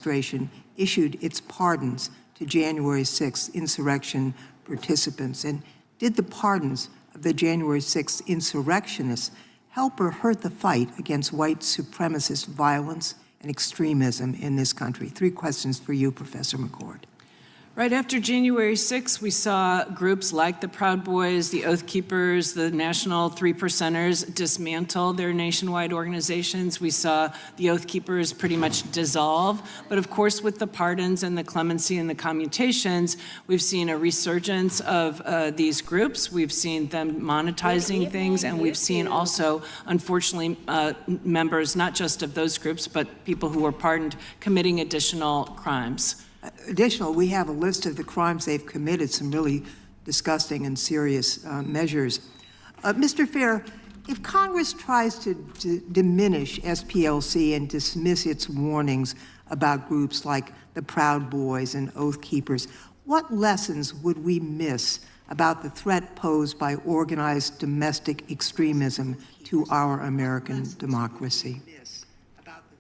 administration issued its pardons to January 6th insurrection participants? And did the pardons of the January 6th insurrectionists help or hurt the fight against white supremacist violence and extremism in this country? 3 questions for you, Professor McCord. Right after January 6th, we saw groups like the Proud Boys, the Oath Keepers, the National Three Percenters dismantle their nationwide organizations. We saw the Oath Keepers pretty much dissolve. But of course, with the pardons and the clemency and the commutations, we've seen a resurgence of these groups. We've seen them monetizing things, and we've seen also, unfortunately, members not just of those groups, but people who were pardoned committing additional crimes. We have a list of the crimes they've committed, some really disgusting and serious measures. Mr. Fair, if Congress tries to diminish SPLC and dismiss its warnings about groups like the Proud Boys and Oath Keepers, what lessons would we miss about the threat posed by organized domestic extremism to our American democracy?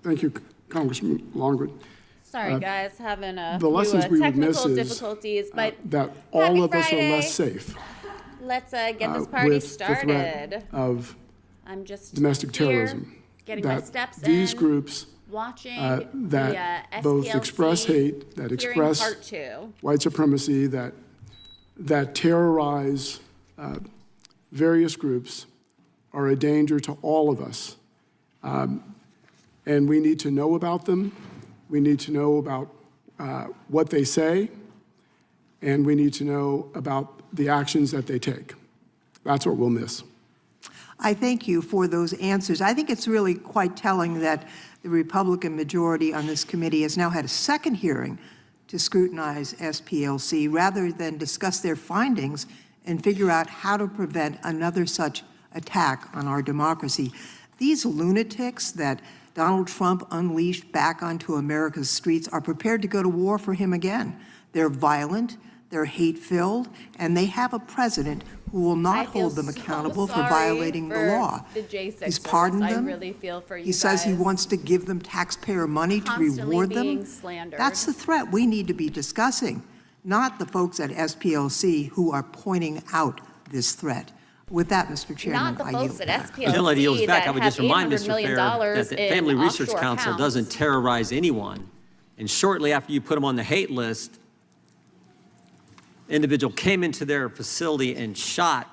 Thank you, Congressman Longwood. Sorry, guys, having a the lessons we would miss technical is difficulties, but that all of us are Friday. less safe Let's get this party with started. the threat of I'm just domestic here, terrorism. getting my That steps these in, groups watching that the both SPLC express hate, that hearing express part 2. white supremacy, that terrorize various groups are a danger to all of us. And we need to know about them. We need to know about what they say, and we need to know about the actions that they take. That's what we'll miss. I thank you for those answers. I think it's really quite telling that the Republican majority on this committee has now had a second hearing to scrutinize SPLC rather than discuss their findings and figure out how to prevent another such attack on our democracy. These lunatics that Donald Trump unleashed back onto America's streets are prepared to go to war for him again. They're violent, they're hate-filled, and they have a president who will not hold them accountable for violating the law. He's pardoned them. I really feel for you He says he guys. wants to give them taxpayer money to reward them. That's the threat we need to be discussing, not the folks at SPLC who are pointing out this threat. With that, Mr. Chairman, Not the I folks yield at back. SPLC back, I would that just have remind $800 Mr. million Fair that the Family in Research offshore Council accounts. doesn't terrorize anyone. And shortly after you put them on the hate list, individual came into their facility and shot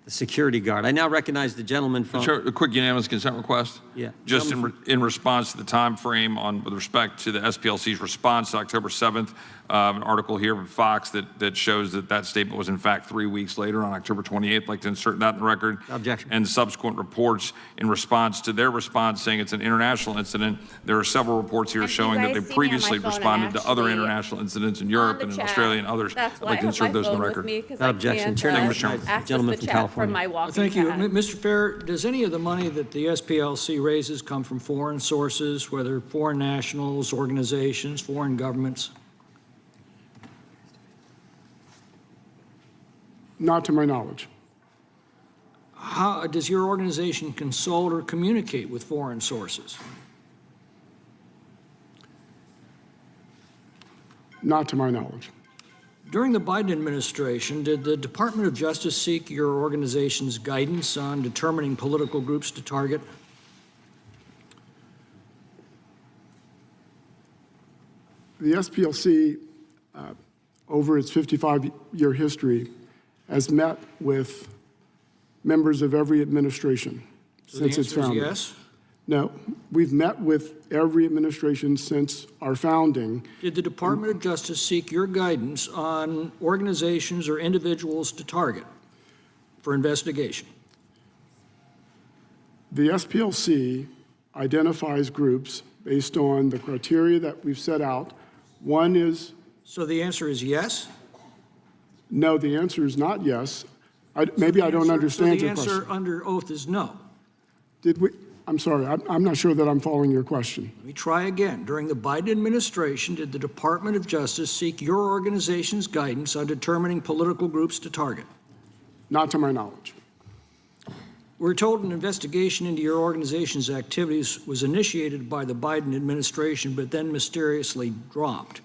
the security guard. I now recognize the gentleman from... Sure, a quick unanimous consent request. Yeah. Just in response to the time frame with respect to the SPLC's response to October 7th, an article here from Fox that shows that statement was in fact 3 weeks later on October 28th. I'd like to insert that in the record. Objection. And subsequent reports in response to their response saying it's an international incident. There are several reports here And showing you that they guys see me on previously my phone and responded to other actually international incidents in Europe and in chat. Australia and others. That's I'd why like to insert those in the record. Objection. Chair recognizes the gentleman from California. My walking Thank you. cat. Mr. Fair, does any of the money that the SPLC raises come from foreign sources, whether foreign nationals, organizations, foreign governments? Not to my knowledge. How does your organization consult or communicate with foreign sources? Not to my knowledge. During the Biden administration, did the Department of Justice seek your organization's guidance on determining political groups to target? The SPLC, over its 55-year history, has met with members of every administration since its founding. The answer is yes? No, we've met with every administration since our founding. Did the Department of Justice seek your guidance on organizations or individuals to target for investigation? The SPLC identifies groups based on the criteria that we've set out. One is... So the answer is yes? No, the answer is not yes. Maybe I don't understand your question. So the answer under oath is no. Did we? I'm sorry, I'm not sure that I'm following your question. Let me try again. During the Biden administration, did the Department of Justice seek your organization's guidance on determining political groups to target? Not to my knowledge. We're told an investigation into your organization's activities was initiated by the Biden administration, but then mysteriously dropped.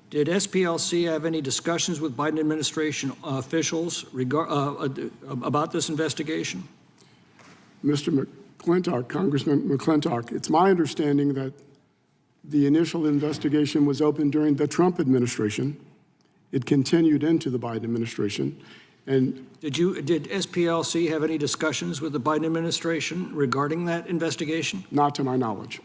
Did SPLC have any discussions with Biden administration officials about this investigation? Mr. McClintock, Congressman McClintock, it's my understanding that the initial investigation was opened during the Trump administration. It continued into the Biden administration. And Did SPLC have any discussions with the Biden administration regarding that investigation? not to my knowledge.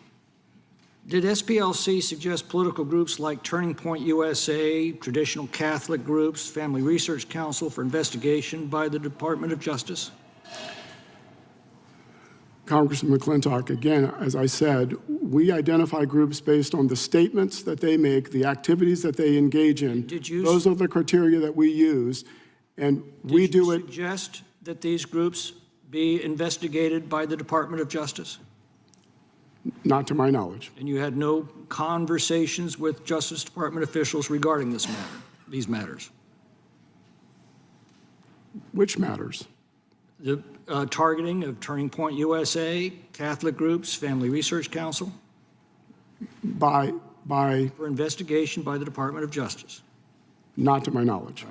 Did SPLC suggest political groups like Turning Point USA, traditional Catholic groups, Family Research Council for investigation by the Department of Justice? Congressman McClintock, again, as I said, we identify groups based on the statements that they make, the activities that they engage in. Those are the criteria that we use, and we do it. Did you suggest that these groups be investigated by the Department of Justice? Not to my knowledge. And you had no conversations with Justice Department officials regarding these matters? Which matters? The targeting of Turning Point USA, Catholic groups, Family Research Council, By for investigation by the Department of Justice. not to my knowledge.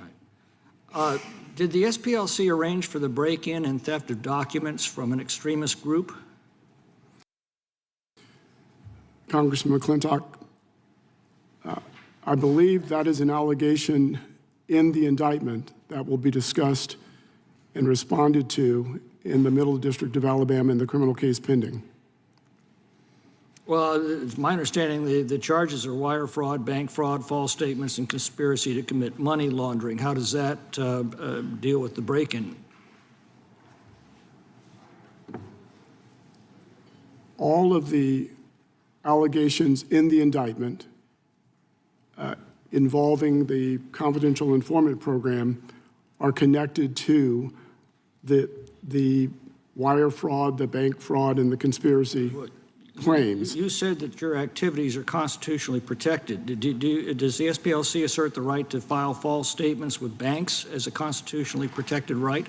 Did the SPLC arrange for the break-in and theft of documents from an extremist group? Congressman McClintock, I believe that is an allegation in the indictment that will be discussed and responded to in the Middle District of Alabama in the criminal case pending. Well, it's my understanding the charges are wire fraud, bank fraud, false statements, and conspiracy to commit money laundering. How does that deal with the break-in? All of the allegations in the indictment involving the confidential informant program are connected to the wire fraud, the bank fraud, and the conspiracy claims. You said that your activities are constitutionally protected. Does the SPLC assert the right to file false statements with banks as a constitutionally protected right?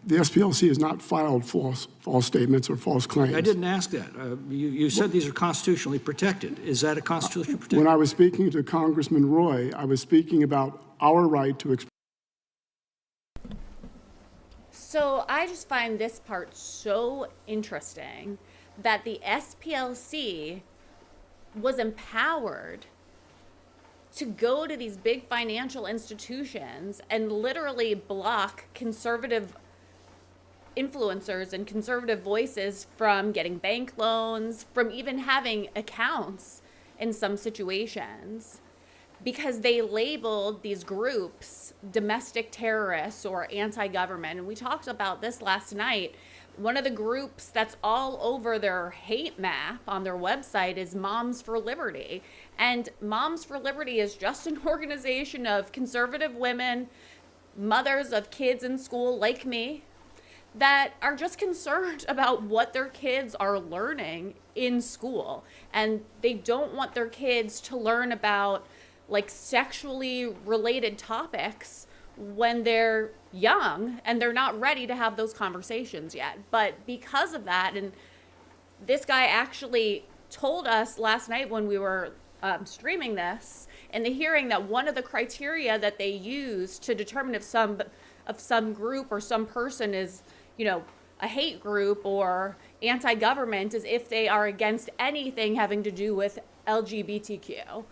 The SPLC has not filed false statements or false claims. I didn't ask that. You said these are constitutionally protected. Is that a constitutionally protected? When I was speaking to Congressman Roy, I was speaking about our right to express. So I just find this part so interesting that the SPLC was empowered to go to these big financial institutions and literally block conservative influencers and conservative voices from getting bank loans, from even having accounts in some situations, because they labeled these groups domestic terrorists or anti-government. And we talked about this last night. One of the groups that's all over their hate map on their website is Moms for Liberty. And Moms for Liberty is just an organization of conservative women, mothers of kids in school like me, that are just concerned about what their kids are learning in school. And they don't want their kids to learn about like sexually related topics when they're young and they're not ready to have those conversations yet. But because of that, and this guy actually told us last night when we were streaming this in the hearing that one of the criteria that they use to determine if some group or some person is, you know, a hate group or anti-government is if they are against anything having to do with LGBTQ.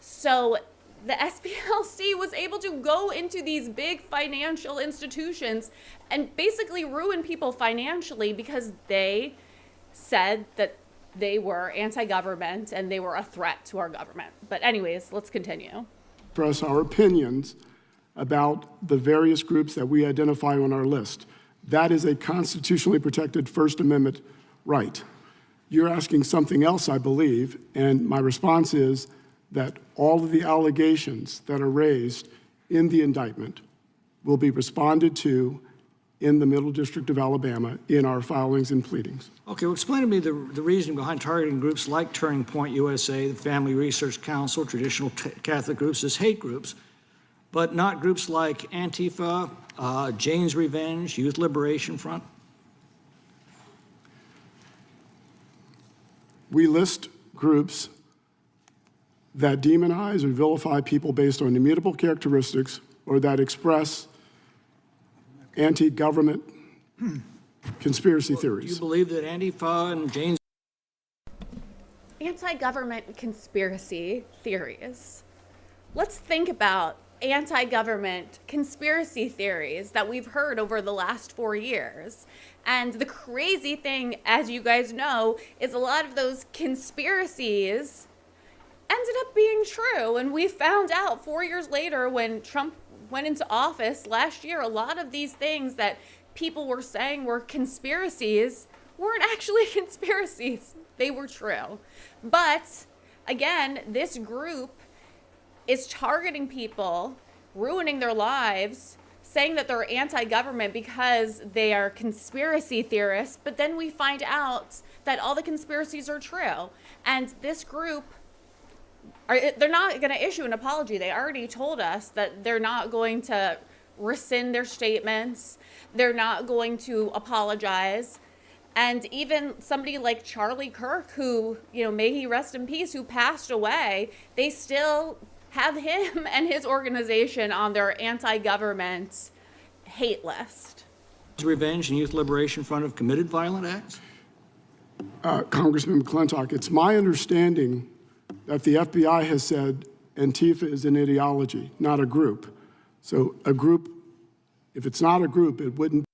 So the SPLC was able to go into these big financial institutions and basically ruin people financially because they said that they were anti-government and they were a threat to our government. But anyways, let's continue. Express our opinions about the various groups that we identify on our list. That is a constitutionally protected First Amendment right. You're asking something else, I believe, and my response is that all of the allegations that are raised in the indictment will be responded to in the Middle District of Alabama in our filings and pleadings. Okay, well, explain to me the reasoning behind targeting groups like Turning Point USA, the Family Research Council, traditional Catholic groups as hate groups. but not groups like Antifa, Jane's Revenge, Youth Liberation Front? We list groups that demonize or vilify people based on immutable characteristics or that express anti-government conspiracy Do you theories. believe that Antifa and Jane's Anti-government conspiracy theories. Let's think about anti-government conspiracy theories that we've heard over the last 4 years. And the crazy thing, as you guys know, is a lot of those conspiracies ended up being true. And we found out 4 years later when Trump went into office last year, a lot of these things that people were saying were conspiracies weren't actually conspiracies. They were true. But again, this group is targeting people, ruining their lives, saying that they're anti-government because they are conspiracy theorists, but then we find out that all the conspiracies are true. And this group, they're not going to issue an apology. They already told us that they're not going to rescind their statements. They're not going to apologize. And even somebody like Charlie Kirk, who, may he rest in peace, who passed away, they still have him and his organization on their anti-government hate list. Revenge and Youth Liberation Front have committed violent acts? Congressman McClintock, it's my understanding that the FBI has said Antifa is an ideology, not a group. So a group, if it's not a group, it wouldn't.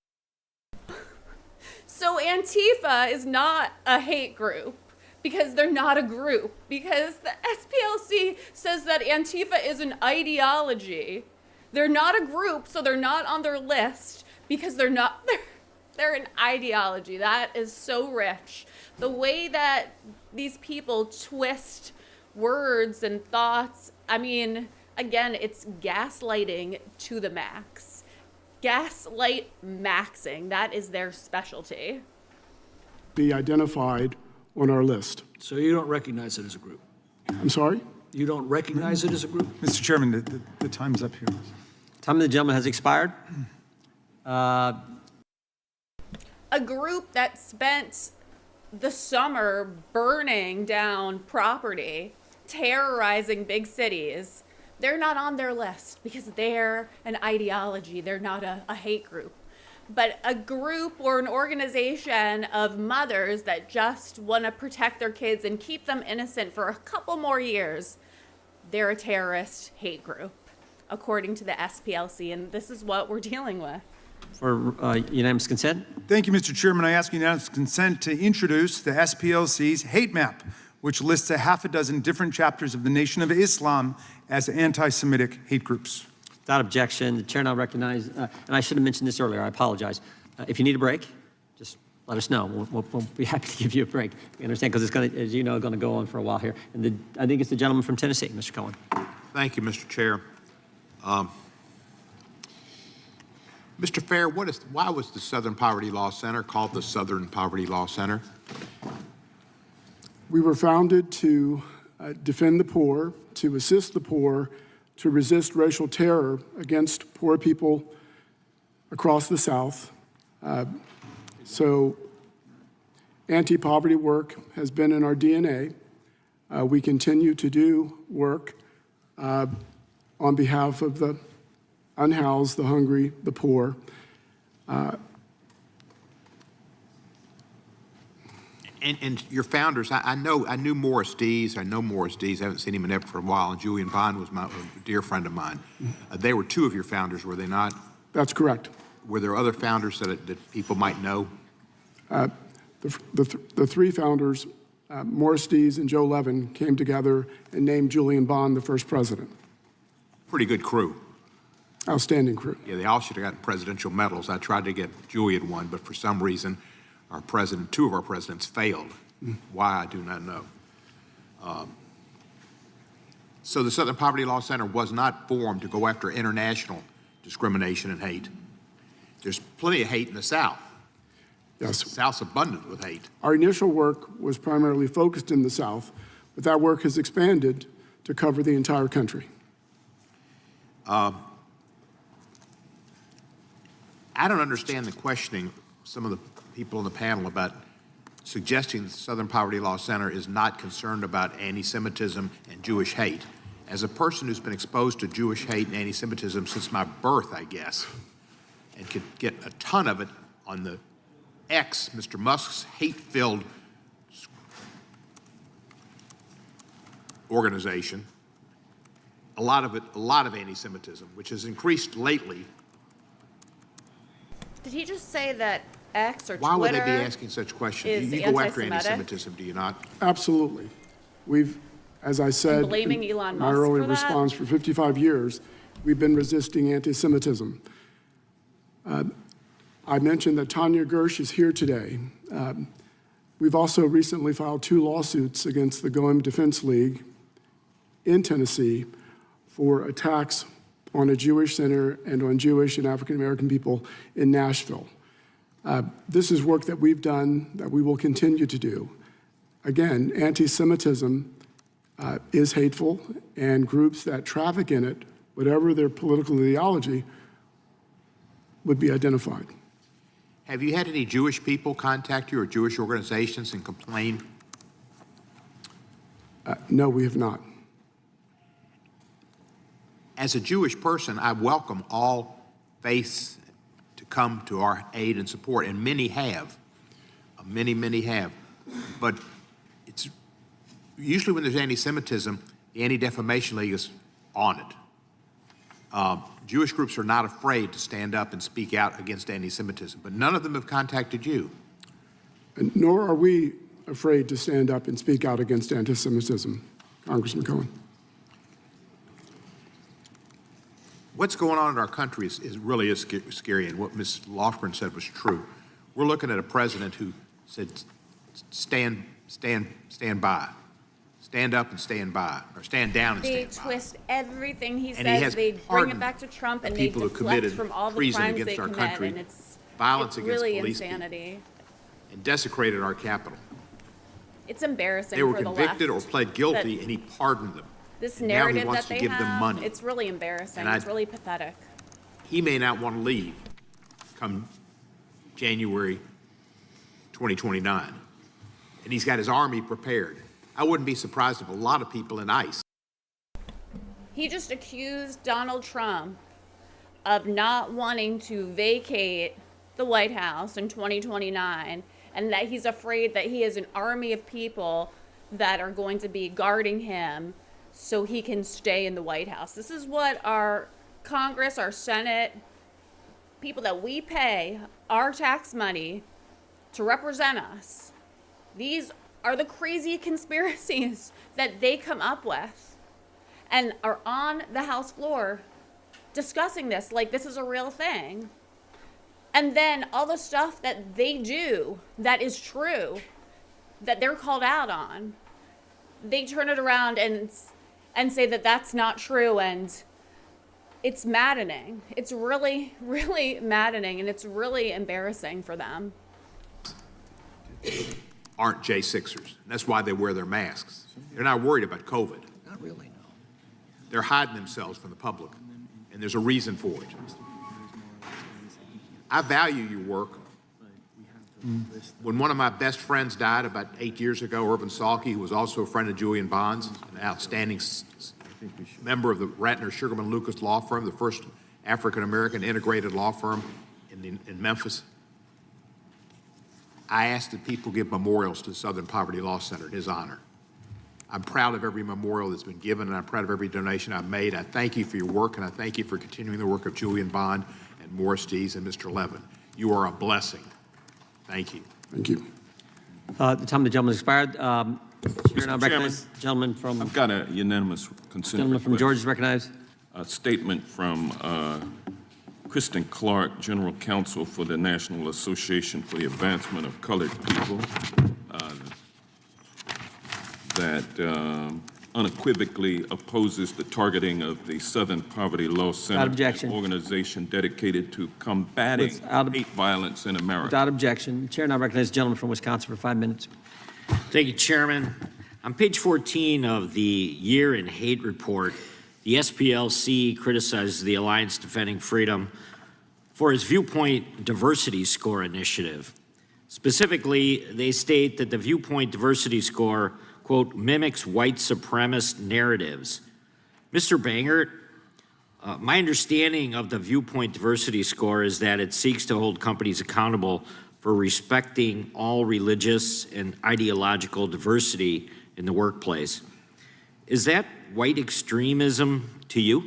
So Antifa is not a hate group because they're not a group, because the SPLC says that Antifa is an ideology. They're not a group, so they're not on their list because they're an ideology. That is so rich. The way that these people twist words and thoughts, again, it's gaslighting to the max. Gaslight maxing, that is their specialty. Be identified on our list. So you don't recognize it as a group? I'm sorry? You don't recognize it as a group? Mr. Chairman, the time's up here. Time of the gentleman has expired. A group that spent the summer burning down property, terrorizing big cities, they're not on their list because they're an ideology. They're not a hate group. But a group or an organization of mothers that just want to protect their kids and keep them innocent for a couple more years, they're a terrorist hate group, according to the SPLC, and this is what we're dealing with. For unanimous consent? Thank you, Mr. Chairman. I ask unanimous consent to introduce the SPLC's hate map, which lists a half a dozen different chapters of the Nation of Islam as anti-Semitic hate groups. Without objection, the chair now recognizes, and I should have mentioned this earlier, I apologize. If you need a break, just let us know. We'll be happy to give you a break. We understand, because it's going to, as you know, going to go on for a while here. And I think it's the gentleman from Tennessee, Mr. Cohen. Thank you, Mr. Chair. Mr. Fair, why was the Southern Poverty Law Center called the Southern Poverty Law Center? We were founded to defend the poor, to assist the poor, to resist racial terror against poor people across the South. So anti-poverty work has been in our DNA. We continue to do work on behalf of the unhoused, the hungry, the poor. And your founders, I knew Morris Dees. I know Morris Dees. I haven't seen him in Everett for a while. And Julian Bond was a dear friend of mine. They were two of your founders, were they not? That's correct. Were there other founders that people might know? The three founders, Morris Dees and Joe Levin, came together and named Julian Bond the first president. Pretty good crew. Outstanding crew. Yeah, they all should have gotten presidential medals. I tried to get Julian one, but for some reason, two of our presidents failed. Why, I do not know. So the Southern Poverty Law Center was not formed to go after international discrimination and hate. There's plenty of hate in the South. Yes. The South's abundant with hate. Our initial work was primarily focused in the South, but that work has expanded to cover the entire country. I don't understand the questioning some of the people in the panel about suggesting the Southern Poverty Law Center is not concerned about anti-Semitism and Jewish hate. As a person who's been exposed to Jewish hate and anti-Semitism since my birth, I guess, and could get a ton of it on the X, Mr. Musk's hate-filled organization, a lot of anti-Semitism, which has increased lately. Did he just say that X or Why would they be Twitter asking such questions? is You go after anti-Semitic? anti-Semitism, do you not? Absolutely. We've, as I said, blaming in Elon my Musk early for that? response for 55 years, we've been resisting anti-Semitism. I mentioned that Tanya Gersh is here today. We've also recently filed 2 lawsuits against the Goem Defense League in Tennessee for attacks on a Jewish center and on Jewish and African American people in Nashville. This is work that we've done, that we will continue to do. Again, anti-Semitism is hateful, and groups that traffic in it, whatever their political ideology, would be identified. Have you had any Jewish people contact you or Jewish organizations and complain? No, we have not. As a Jewish person, I welcome all faiths to come to our aid and support, and many have. Many have. But it's usually when there's anti-Semitism, the Anti-Defamation League is on it. Jewish groups are not afraid to stand up and speak out against anti-Semitism, but none of them have contacted you. And nor are we afraid to stand up and speak out against anti-Semitism, Congressman Cohen. What's going on in our country is really scary, and what Ms. Lofgren said was true. We're looking at a president who said, stand by. Stand up and stand by, or stand down and They stand by. twist everything he And he says. has They bring pardoned it back to Trump, the and they people who deflect committed from all the treason crimes against they our commit, country, and it's violence against really police people. insanity. And desecrated our Capitol. It's embarrassing They were for the convicted or left. pled guilty, that and he pardoned them. This and now he narrative wants that to they give them have, money. it's really embarrassing. And It's really pathetic. He may not want to leave come January 2029. And he's got his army prepared. I wouldn't be surprised if a lot of people in ICE. He just accused Donald Trump of not wanting to vacate the White House in 2029, and that he's afraid that he has an army of people that are going to be guarding him so he can stay in the White House. This is what our Congress, our Senate, people that we pay our tax money to represent us, these are the crazy conspiracies that they come up with and are on the House floor discussing this like this is a real thing. And then all the stuff that they do that is true, that they're called out on, they turn it around and say that that's not true, and it's maddening. It's really, really maddening, and it's really embarrassing for them. Aren't J6ers. And that's why they wear their masks. They're not worried about COVID. Not really, no. They're hiding themselves from the public, and there's a reason for it. I value your work. When one of my best friends died about 8 years ago, Irvin Salke, who was also a friend of Julian Bond's, an outstanding member of the Ratner Sugarman Lucas law firm, the first African-American integrated law firm in Memphis, I asked that people give memorials to the Southern Poverty Law Center in his honor. I'm proud of every memorial that's been given, and I'm proud of every donation I've made. I thank you for your work, and I thank you for continuing the work of Julian Bond and Morris Dees and Mr. Levin. You are a blessing. Thank you. Thank you. The time of the gentleman has expired. Chair now recognizes the gentleman from, I've got a unanimous consent gentleman from request. Georgia is recognized. A statement from Kristen Clark, General Counsel for the National Association for the Advancement of Colored People, that unequivocally opposes the targeting of the Southern Poverty Law Center, objection. an organization dedicated to combating hate violence in America. Without objection. The chair now recognizes the gentleman from Wisconsin for 5 minutes. Thank you, Chairman. On page 14 of the Year in Hate report, the SPLC criticizes the Alliance Defending Freedom for its Viewpoint Diversity Score initiative. Specifically, they state that the Viewpoint Diversity Score, quote, mimics white supremacist narratives. Mr. Bangert, my understanding of the Viewpoint Diversity Score is that it seeks to hold companies accountable for respecting all religious and ideological diversity in the workplace. Is that white extremism to you?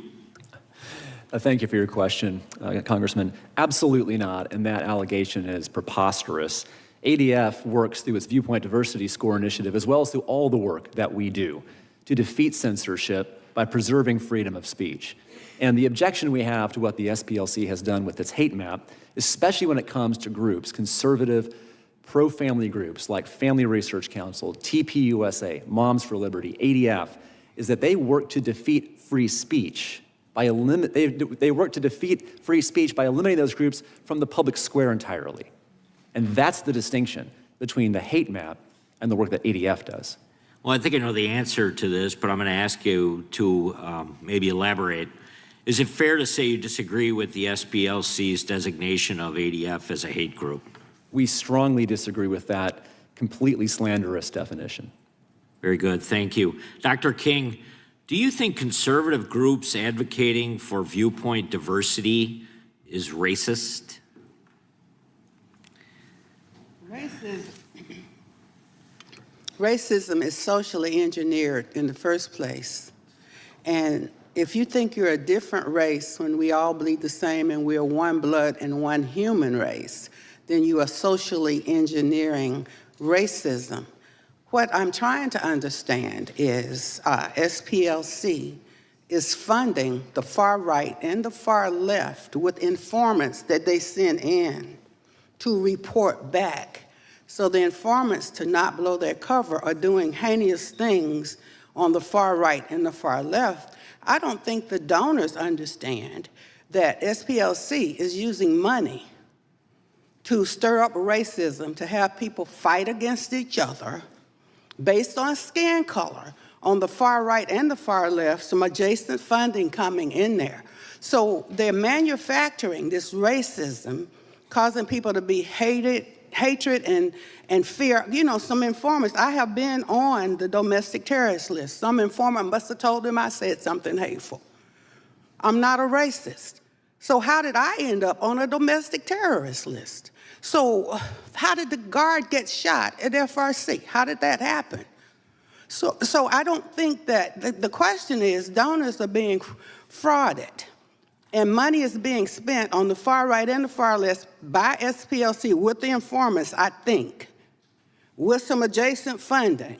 Thank you for your question, Congressman. Absolutely not, and that allegation is preposterous. ADF works through its Viewpoint Diversity Score initiative, as well as through all the work that we do to defeat censorship by preserving freedom of speech. And the objection we have to what the SPLC has done with its hate map, especially when it comes to groups, conservative, pro-family groups like Family Research Council, TPUSA, Moms for Liberty, ADF, is that they work to defeat free speech by they work to defeat free speech by eliminating those groups from the public square entirely. And that's the distinction between the hate map and the work that ADF does. Well, I think I know the answer to this, but I'm going to ask you to maybe elaborate. Is it fair to say you disagree with the SPLC's designation of ADF as a hate group? We strongly disagree with that completely slanderous definition. Very good, thank you. Dr. King, do you think conservative groups advocating for viewpoint diversity is racist? Racism is socially engineered in the first place. And if you think you're a different race when we all bleed the same and we're one blood and one human race, then you are socially engineering racism. What I'm trying to understand is SPLC is funding the far right and the far left with informants that they send in to report back. So the informants, to not blow their cover, are doing heinous things on the far right and the far left. I don't think the donors understand that SPLC is using money to stir up racism, to have people fight against each other based on skin color on the far right and the far left, some adjacent funding coming in there. So they're manufacturing this racism, causing people to be hatred and fear. You know, some informants, I have been on the domestic terrorist list. Some informant must have told them I said something hateful. I'm not a racist. So how did I end up on a domestic terrorist list? So how did the guard get shot at FRC? How did that happen? So I don't think that, the question is donors are being frauded and money is being spent on the far right and the far left by SPLC with the informants, I think, with some adjacent funding.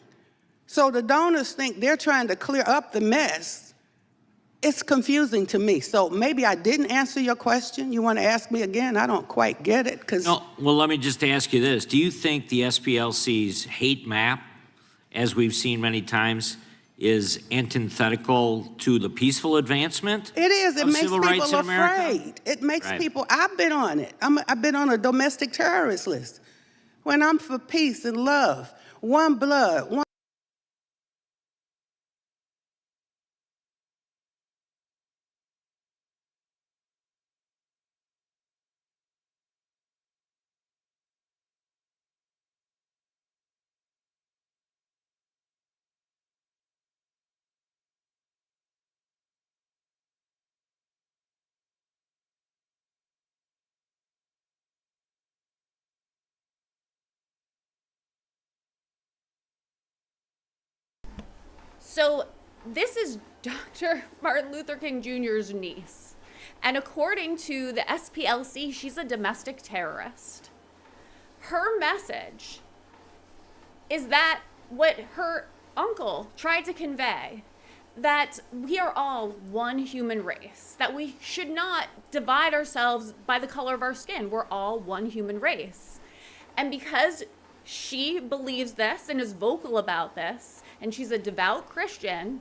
So the donors think they're trying to clear up the mess. It's confusing to me. So maybe I didn't answer your question. You want to ask me again? I don't quite get it. No, well, let me just ask you this. Do you think the SPLC's hate map, as we've seen many times, is antithetical to the peaceful advancement? It is. It makes civil rights people in America? afraid. It makes people, I've been on it. I've been on a domestic terrorist list. When I'm for peace and love, one blood, one. So this is Dr. Martin Luther King Jr.'s niece. And according to the SPLC, she's a domestic terrorist. Her message is that what her uncle tried to convey, that we are all one human race, that we should not divide ourselves by the color of our skin. We're all one human race. And because she believes this and is vocal about this, and she's a devout Christian,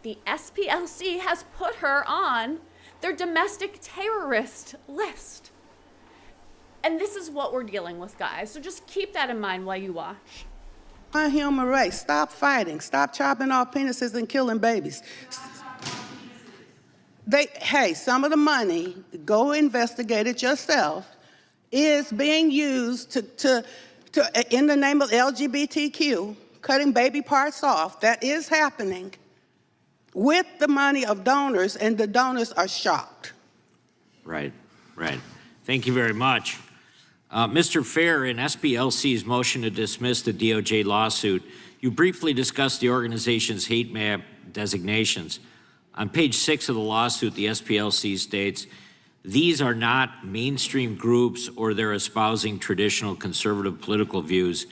the SPLC has put her on their domestic terrorist list. And this is what we're dealing with, guys. So just keep that in mind while you watch. One human race. Stop fighting. Stop chopping off penises and killing babies. Hey, some of the money, go investigate it yourself, is being used to in the name of LGBTQ, cutting baby parts off. That is happening with the money of donors, and the donors are shocked. Right, right. Thank you very much. Mr. Fair, in SPLC's motion to dismiss the DOJ lawsuit, you briefly discussed the organization's hate map designations. On page 6 of the lawsuit, the SPLC states, these are not mainstream groups or they're espousing traditional conservative political views.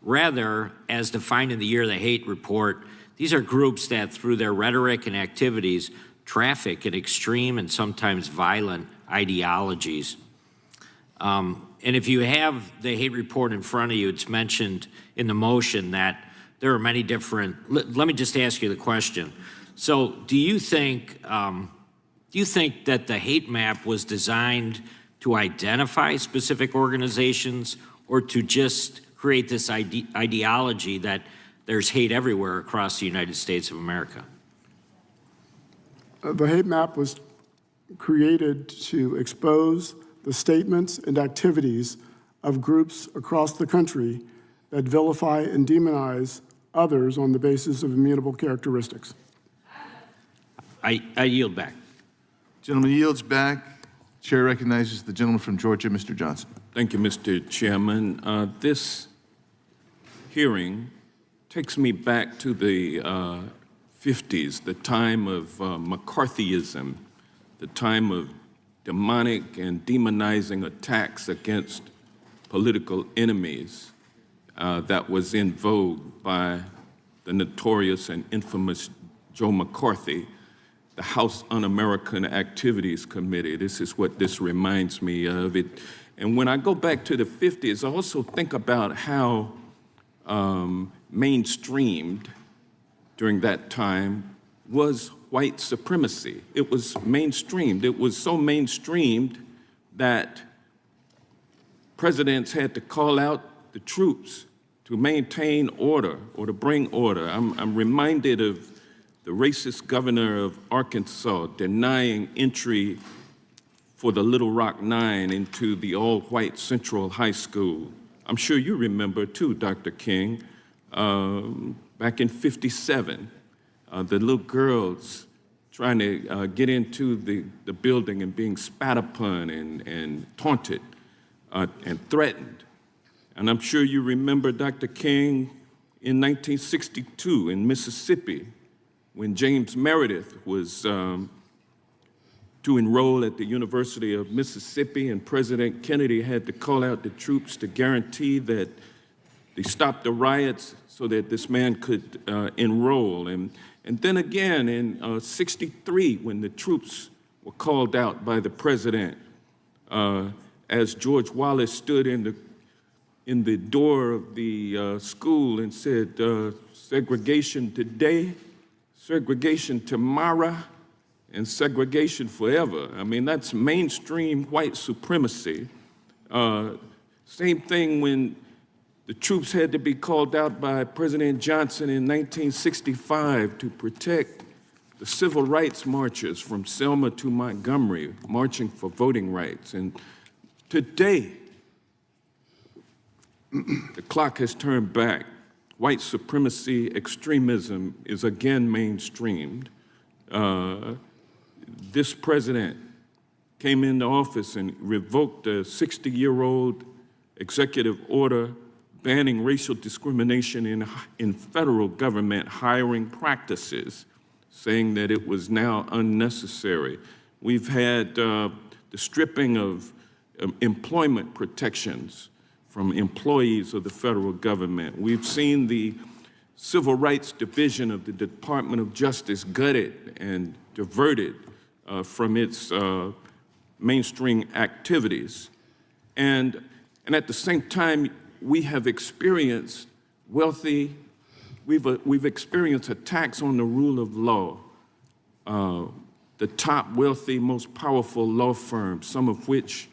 Rather, as defined in the Year of the Hate report, these are groups that, through their rhetoric and activities, traffic in extreme and sometimes violent ideologies. And if you have the hate report in front of you, it's mentioned in the motion that there are many different, let me just ask you the question. So do you think that the hate map was designed to identify specific organizations or to just create this ideology that there's hate everywhere across the United States of America? The hate map was created to expose the statements and activities of groups across the country that vilify and demonize others on the basis of immutable characteristics. I yield back. Gentleman yields back. Chair recognizes the gentleman from Georgia, Mr. Johnson. Thank you, Mr. Chairman. This hearing takes me back to the 50s, the time of McCarthyism, the time of demonic and demonizing attacks against political enemies that was in vogue by the notorious and infamous Joe McCarthy, the House Un-American Activities Committee. This is what this reminds me of. And when I go back to the 50s, I also think about how mainstreamed during that time was white supremacy. It was mainstreamed. It was so mainstreamed that presidents had to call out the troops to maintain order or to bring order. I'm reminded of the racist governor of Arkansas denying entry for the Little Rock Nine into the all-white Central High School. I'm sure you remember too, Dr. King, back in '57, the little girls trying to get into the building and being spat upon and taunted and threatened. And I'm sure you remember, Dr. King, in 1962 in Mississippi, when James Meredith was to enroll at the University of Mississippi, and President Kennedy had to call out the troops to guarantee that they stopped the riots so that this man could enroll. And then again in '63, when the troops were called out by the president, as George Wallace stood in the door of the school and said, segregation today, segregation tomorrow, and segregation forever. I mean, that's mainstream white supremacy. Same thing when the troops had to be called out by President Johnson in 1965 to protect the civil rights marchers from Selma to Montgomery, marching for voting rights. And today, the clock has turned back. White supremacy, extremism is again mainstreamed. This president came into office and revoked a 60-year-old executive order banning racial discrimination in federal government hiring practices, saying that it was now unnecessary. We've had the stripping of employment protections from employees of the federal government. We've seen the Civil Rights Division of the Department of Justice gutted and diverted from its mainstream activities. And at the same time, we have experienced we've experienced attacks on the rule of law. The top wealthy, most powerful law firms, some of which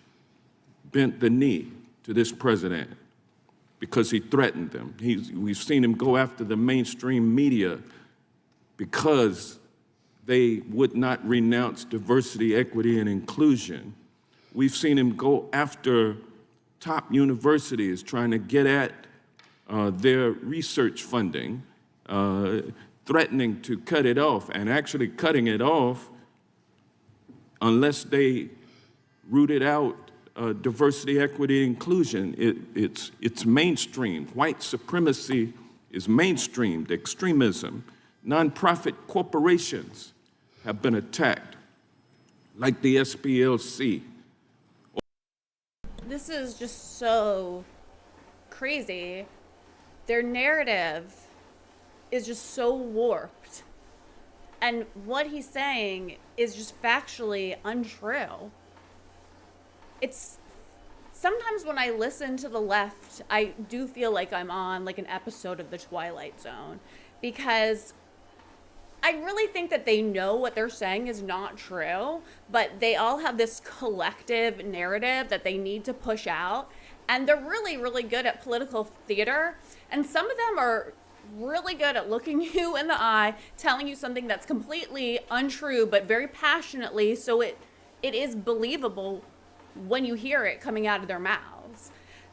bent the knee to this president because he threatened them. We've seen him go after the mainstream media because they would not renounce diversity, equity, and inclusion. We've seen him go after top universities trying to get at their research funding, threatening to cut it off, and actually cutting it off unless they rooted out diversity, equity, inclusion. It's mainstream. White supremacy is mainstreamed. Extremism. Nonprofit corporations have been attacked, like the SPLC. This is just so crazy. Their narrative is just so warped. And what he's saying is just factually untrue. It's sometimes when I listen to the left, I do feel like I'm on like an episode of The Twilight Zone, because I really think that they know what they're saying is not true, but they all have this collective narrative that they need to push out. And they're really, really good at political theater. And some of them are really good at looking you in the eye, telling you something that's completely untrue, but very passionately, so it is believable when you hear it coming out of their mouths.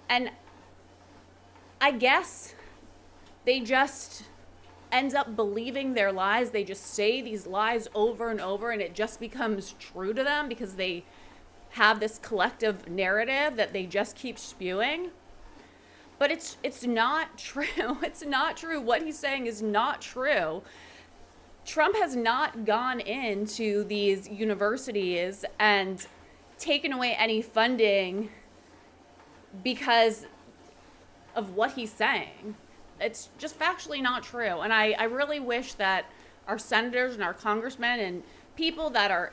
And I guess they just end up believing their lies. They just say these lies over and over, and it just becomes true to them because they have this collective narrative that they just keep spewing. But it's not true. It's not true. What he's saying is not true. Trump has not gone into these universities and taken away any funding because of what he's saying. It's just factually not true. And I really wish that our senators and our congressmen and people that are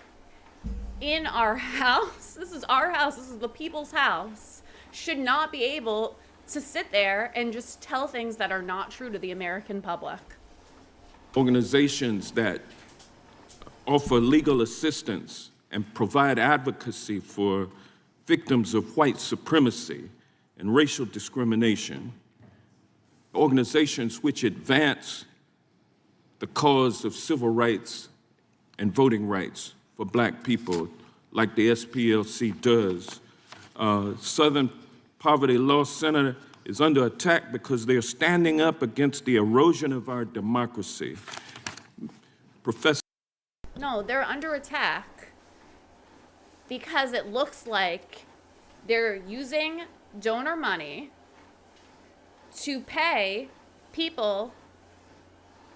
in our house, this is our house, this is the people's house, should not be able to sit there and just tell things that are not true to the American public. Organizations that offer legal assistance and provide advocacy for victims of white supremacy and racial discrimination, organizations which advance the cause of civil rights and voting rights for Black people, like the SPLC does. Southern Poverty Law Center is under attack because they're standing up against the erosion of our democracy. Professor. No, they're under attack because it looks like they're using donor money to pay people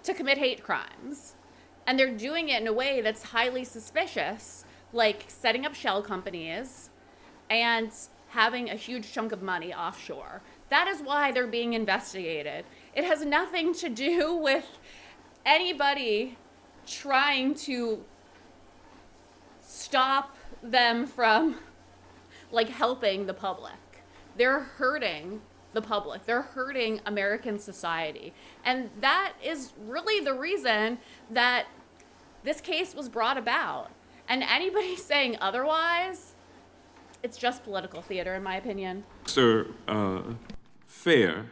to commit hate crimes. And they're doing it in a way that's highly suspicious, like setting up shell companies and having a huge chunk of money offshore. That is why they're being investigated. It has nothing to do with anybody trying to stop them from like helping the public. They're hurting the public. They're hurting American society. And that is really the reason that this case was brought about. And anybody saying otherwise, it's just political theater, in my opinion. Sir, Fair,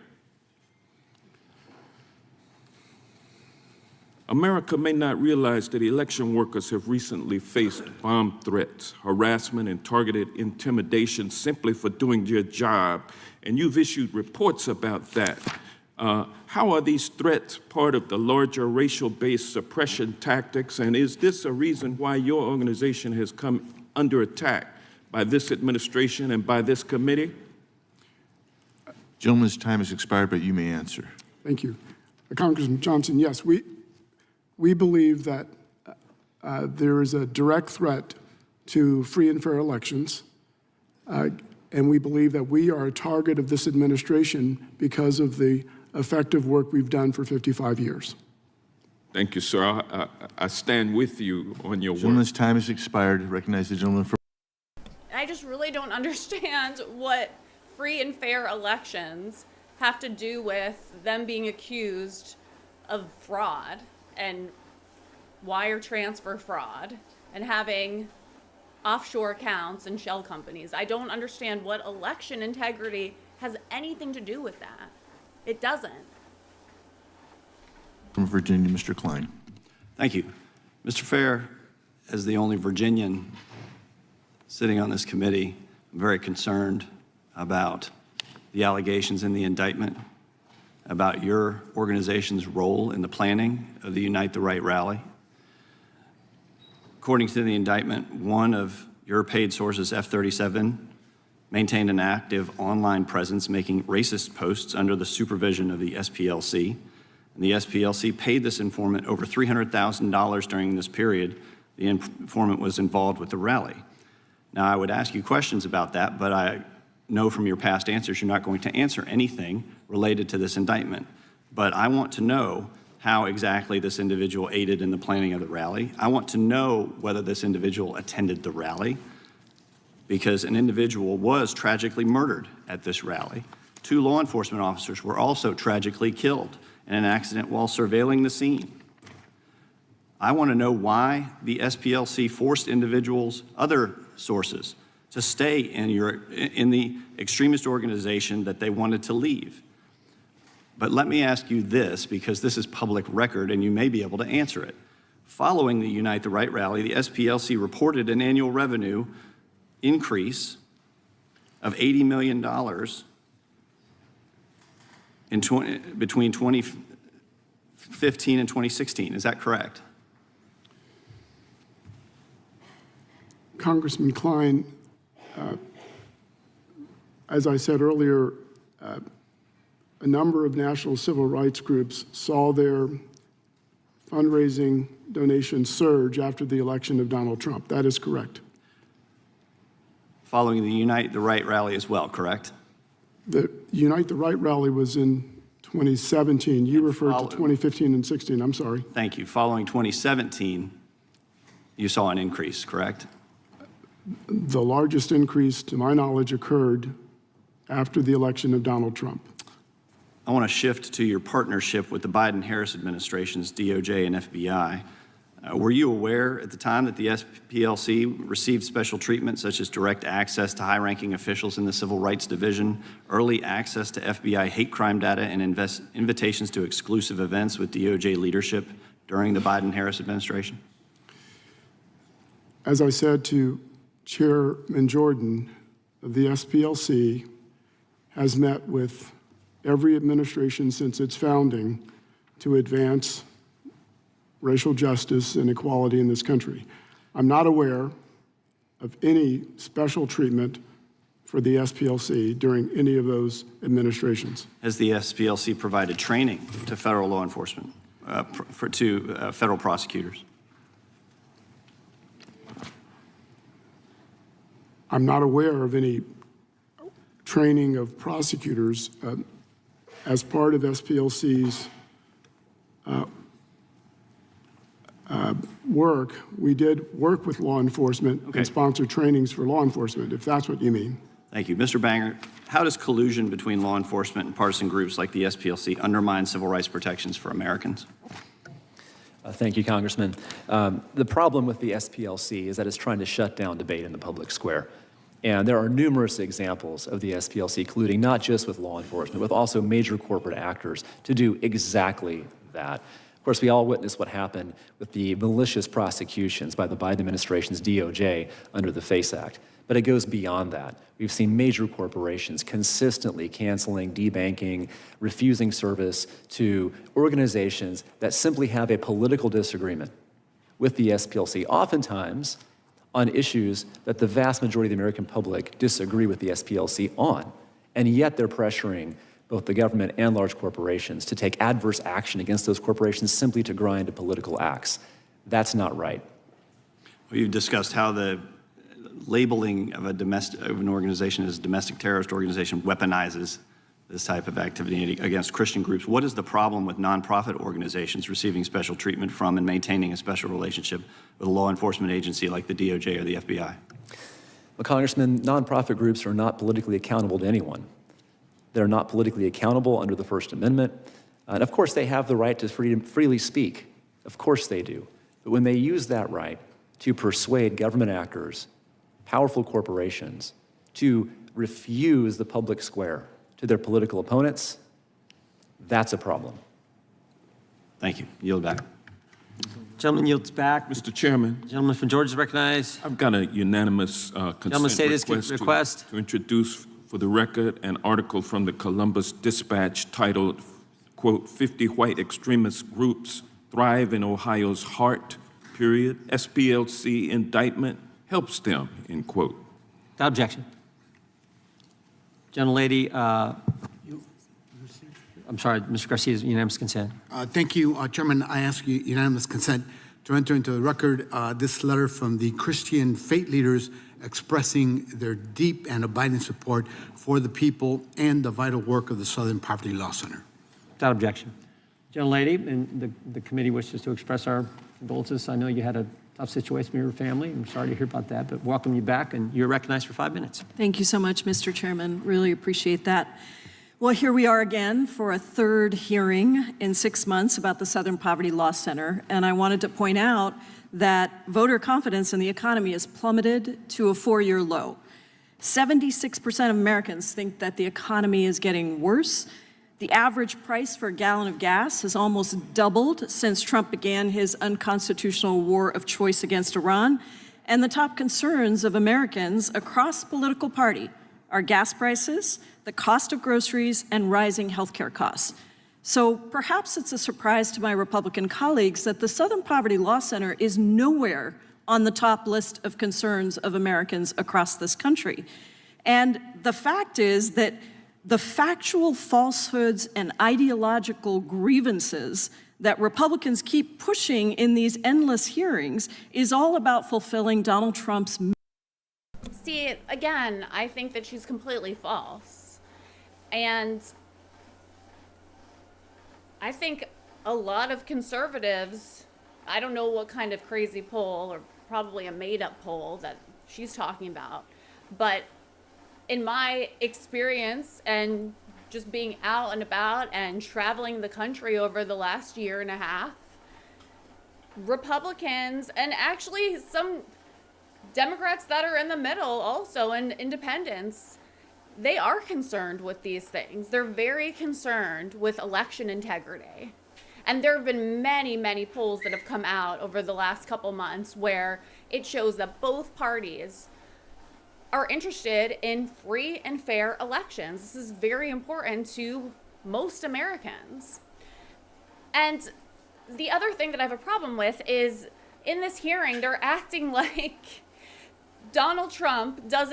America may not realize that election workers have recently faced bomb threats, harassment, and targeted intimidation simply for doing their job, and you've issued reports about that. How are these threats part of the larger racial-based suppression tactics, and is this a reason why your organization has come under attack by this administration and by this committee? Gentleman's time has expired, but you may answer. Thank you. Congressman Johnson, yes, we believe that there is a direct threat to free and fair elections, and we believe that we are a target of this administration because of the effective work we've done for 55 years. Thank you, sir. I stand with you on your work. Gentleman's time has expired. Recognize the gentleman for. I just really don't understand what free and fair elections have to do with them being accused of fraud and wire transfer fraud and having offshore accounts and shell companies. I don't understand what election integrity has anything to do with that. It doesn't. From Virginia, Mr. Klein. Thank you. Mr. Fair, as the only Virginian sitting on this committee, I'm very concerned about the allegations in the indictment, about your organization's role in the planning of the Unite the Right rally. According to the indictment, one of your paid sources, F-37, maintained an active online presence making racist posts under the supervision of the SPLC. And the SPLC paid this informant over $300,000 during this period. The informant was involved with the rally. Now, I would ask you questions about that, but I know from your past answers you're not going to answer anything related to this indictment. But I want to know how exactly this individual aided in the planning of the rally. I want to know whether this individual attended the rally, because an individual was tragically murdered at this rally. 2 law enforcement officers were also tragically killed in an accident while surveilling the scene. I want to know why the SPLC forced individuals, other sources, to stay in the extremist organization that they wanted to leave. But let me ask you this, because this is public record and you may be able to answer it. Following the Unite the Right rally, the SPLC reported an annual revenue increase of $80 million between 2015 and 2016. Is that correct? Congressman Klein, as I said earlier, a number of national civil rights groups saw their fundraising donations surge after the election of Donald Trump. That is correct. Following the Unite the Right rally as well, correct? The Unite the Right rally was in 2017. You referred to 2015 and 16. I'm sorry. Thank you. Following 2017, you saw an increase, correct? The largest increase, to my knowledge, occurred after the election of Donald Trump. I want to shift to your partnership with the Biden-Harris administration's DOJ and FBI. Were you aware at the time that the SPLC received special treatment, such as direct access to high-ranking officials in the Civil Rights Division, early access to FBI hate crime data, and invitations to exclusive events with DOJ leadership during the Biden-Harris administration? As I said to Chairman Jordan, the SPLC has met with every administration since its founding to advance racial justice and equality in this country. I'm not aware of any special treatment for the SPLC during any of those administrations. Has the SPLC provided training to federal law enforcement, to federal prosecutors? I'm not aware of any training of prosecutors. As part of SPLC's work, we did work with law enforcement and sponsor trainings for law enforcement, if that's what you mean. Thank you. Mr. Bangert, how does collusion between law enforcement and partisan groups like the SPLC undermine civil rights protections for Americans? Thank you, Congressman. The problem with the SPLC is that it's trying to shut down debate in the public square. And there are numerous examples of the SPLC colluding, not just with law enforcement, with also major corporate actors to do exactly that. Of course, we all witnessed what happened with the malicious prosecutions by the Biden administration's DOJ under the FACE Act. But it goes beyond that. We've seen major corporations consistently canceling, debanking, refusing service to organizations that simply have a political disagreement with the SPLC, oftentimes on issues that the vast majority of the American public disagree with the SPLC on. And yet they're pressuring both the government and large corporations to take adverse action against those corporations simply to grind to political acts. That's not right. We've discussed how the labeling of an organization as a domestic terrorist organization weaponizes this type of activity against Christian groups. What is the problem with nonprofit organizations receiving special treatment from and maintaining a special relationship with a law enforcement agency like the DOJ or the FBI? Well, Congressman, nonprofit groups are not politically accountable to anyone. They're not politically accountable under the First Amendment. And of course, they have the right to freely speak. Of course they do. But when they use that right to persuade government actors, powerful corporations, to refuse the public square to their political opponents, that's a problem. Thank you. Yield back. Gentleman yields back. Mr. Chairman, Gentleman from Georgia is recognized. I've got a unanimous Gentleman consent state his request request. to introduce for the record an article from the Columbus Dispatch titled, quote, 50 white extremist groups thrive in Ohio's heart, period. SPLC indictment helps them, end quote. Without objection. Gentlelady, I'm sorry, Mr. Garcia's unanimous consent. Thank you, Chairman. I ask you unanimous consent to enter into the record this letter from the Christian faith leaders expressing their deep and abiding support for the people and the vital work of the Southern Poverty Law Center. Without objection. Gentlelady, and the committee wishes to express our condolences. I know you had a tough situation with your family. I'm sorry to hear about that, but welcome you back, and you're recognized for 5 minutes. Thank you so much, Mr. Chairman. Really appreciate that. Well, here we are again for a third hearing in 6 months about the Southern Poverty Law Center, and I wanted to point out that voter confidence in the economy has plummeted to a 4-year low. 76% of Americans think that the economy is getting worse. The average price for a gallon of gas has almost doubled since Trump began his unconstitutional war of choice against Iran. And the top concerns of Americans across political party are gas prices, the cost of groceries, and rising healthcare costs. So perhaps it's a surprise to my Republican colleagues that the Southern Poverty Law Center is nowhere on the top list of concerns of Americans across this country. And the fact is that the factual falsehoods and ideological grievances that Republicans keep pushing in these endless hearings is all about fulfilling Donald Trump's. See, again, I think that she's completely false. And I think a lot of conservatives, I don't know what kind of crazy poll, or probably a made-up poll that she's talking about, but in my experience and just being out and about and traveling the country over the last year and a half, Republicans and actually some Democrats that are in the middle also and independents, they are concerned with these things. They're very concerned with election integrity. And there have been many, many polls that have come out over the last couple months where it shows that both parties are interested in free and fair elections. This is very important to most Americans. And the other thing that I have a problem with is in this hearing, they're acting like Donald Trump just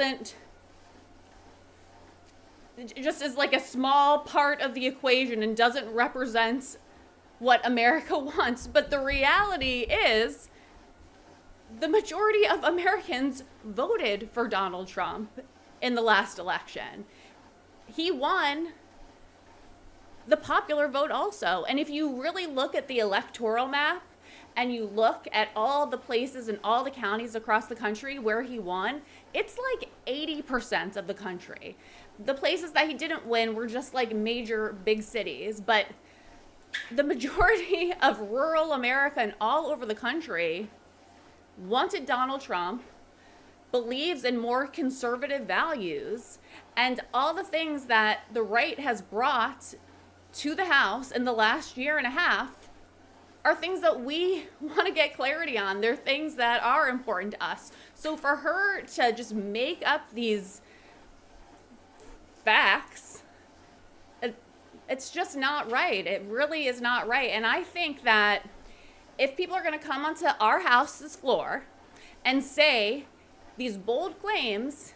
is like a small part of the equation and doesn't represent what America wants. But the reality is the majority of Americans voted for Donald Trump in the last election. He won the popular vote also. And if you really look at the electoral map and you look at all the places and all the counties across the country where he won, it's like 80% of the country. The places that he didn't win were just like major big cities, but the majority of rural America and all over the country wanted Donald Trump, believes in more conservative values, and all the things that the right has brought to the House in the last year and a half are things that we want to get clarity on. They're things that are important to us. So for her to just make up these facts, it's just not right. It really is not right. And I think that if people are going to come onto our House's floor and say these bold claims,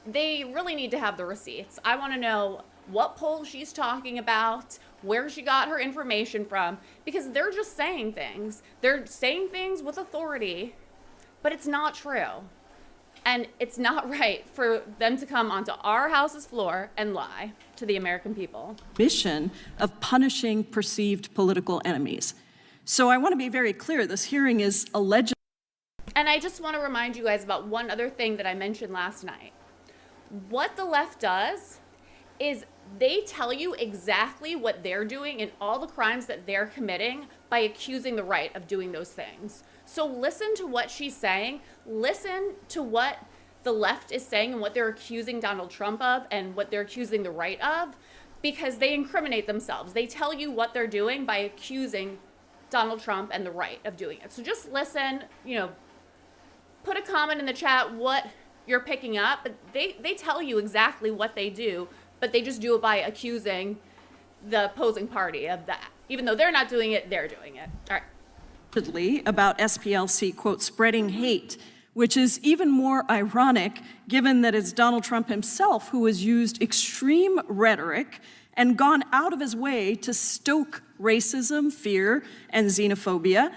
they really need to have the receipts. I want to know what poll she's talking about, where she got her information from, because they're just saying things. They're saying things with authority, but it's not true. And it's not right for them to come onto our House's floor and lie to the American people. Mission of punishing perceived political enemies. So I want to be very clear, this hearing is alleged. And I just want to remind you guys about one other thing that I mentioned last night. What the left does is they tell you exactly what they're doing and all the crimes that they're committing by accusing the right of doing those things. So listen to what she's saying. Listen to what the left is saying and what they're accusing Donald Trump of and what they're accusing the right of, because they incriminate themselves. They tell you what they're doing by accusing Donald Trump and the right of doing it. So just listen, put a comment in the chat what you're picking up, but they tell you exactly what they do, but they just do it by accusing the opposing party of that. Even though they're not doing it, they're doing it. All right. About SPLC, quote, spreading hate, which is even more ironic given that it's Donald Trump himself who has used extreme rhetoric and gone out of his way to stoke racism, fear, and xenophobia.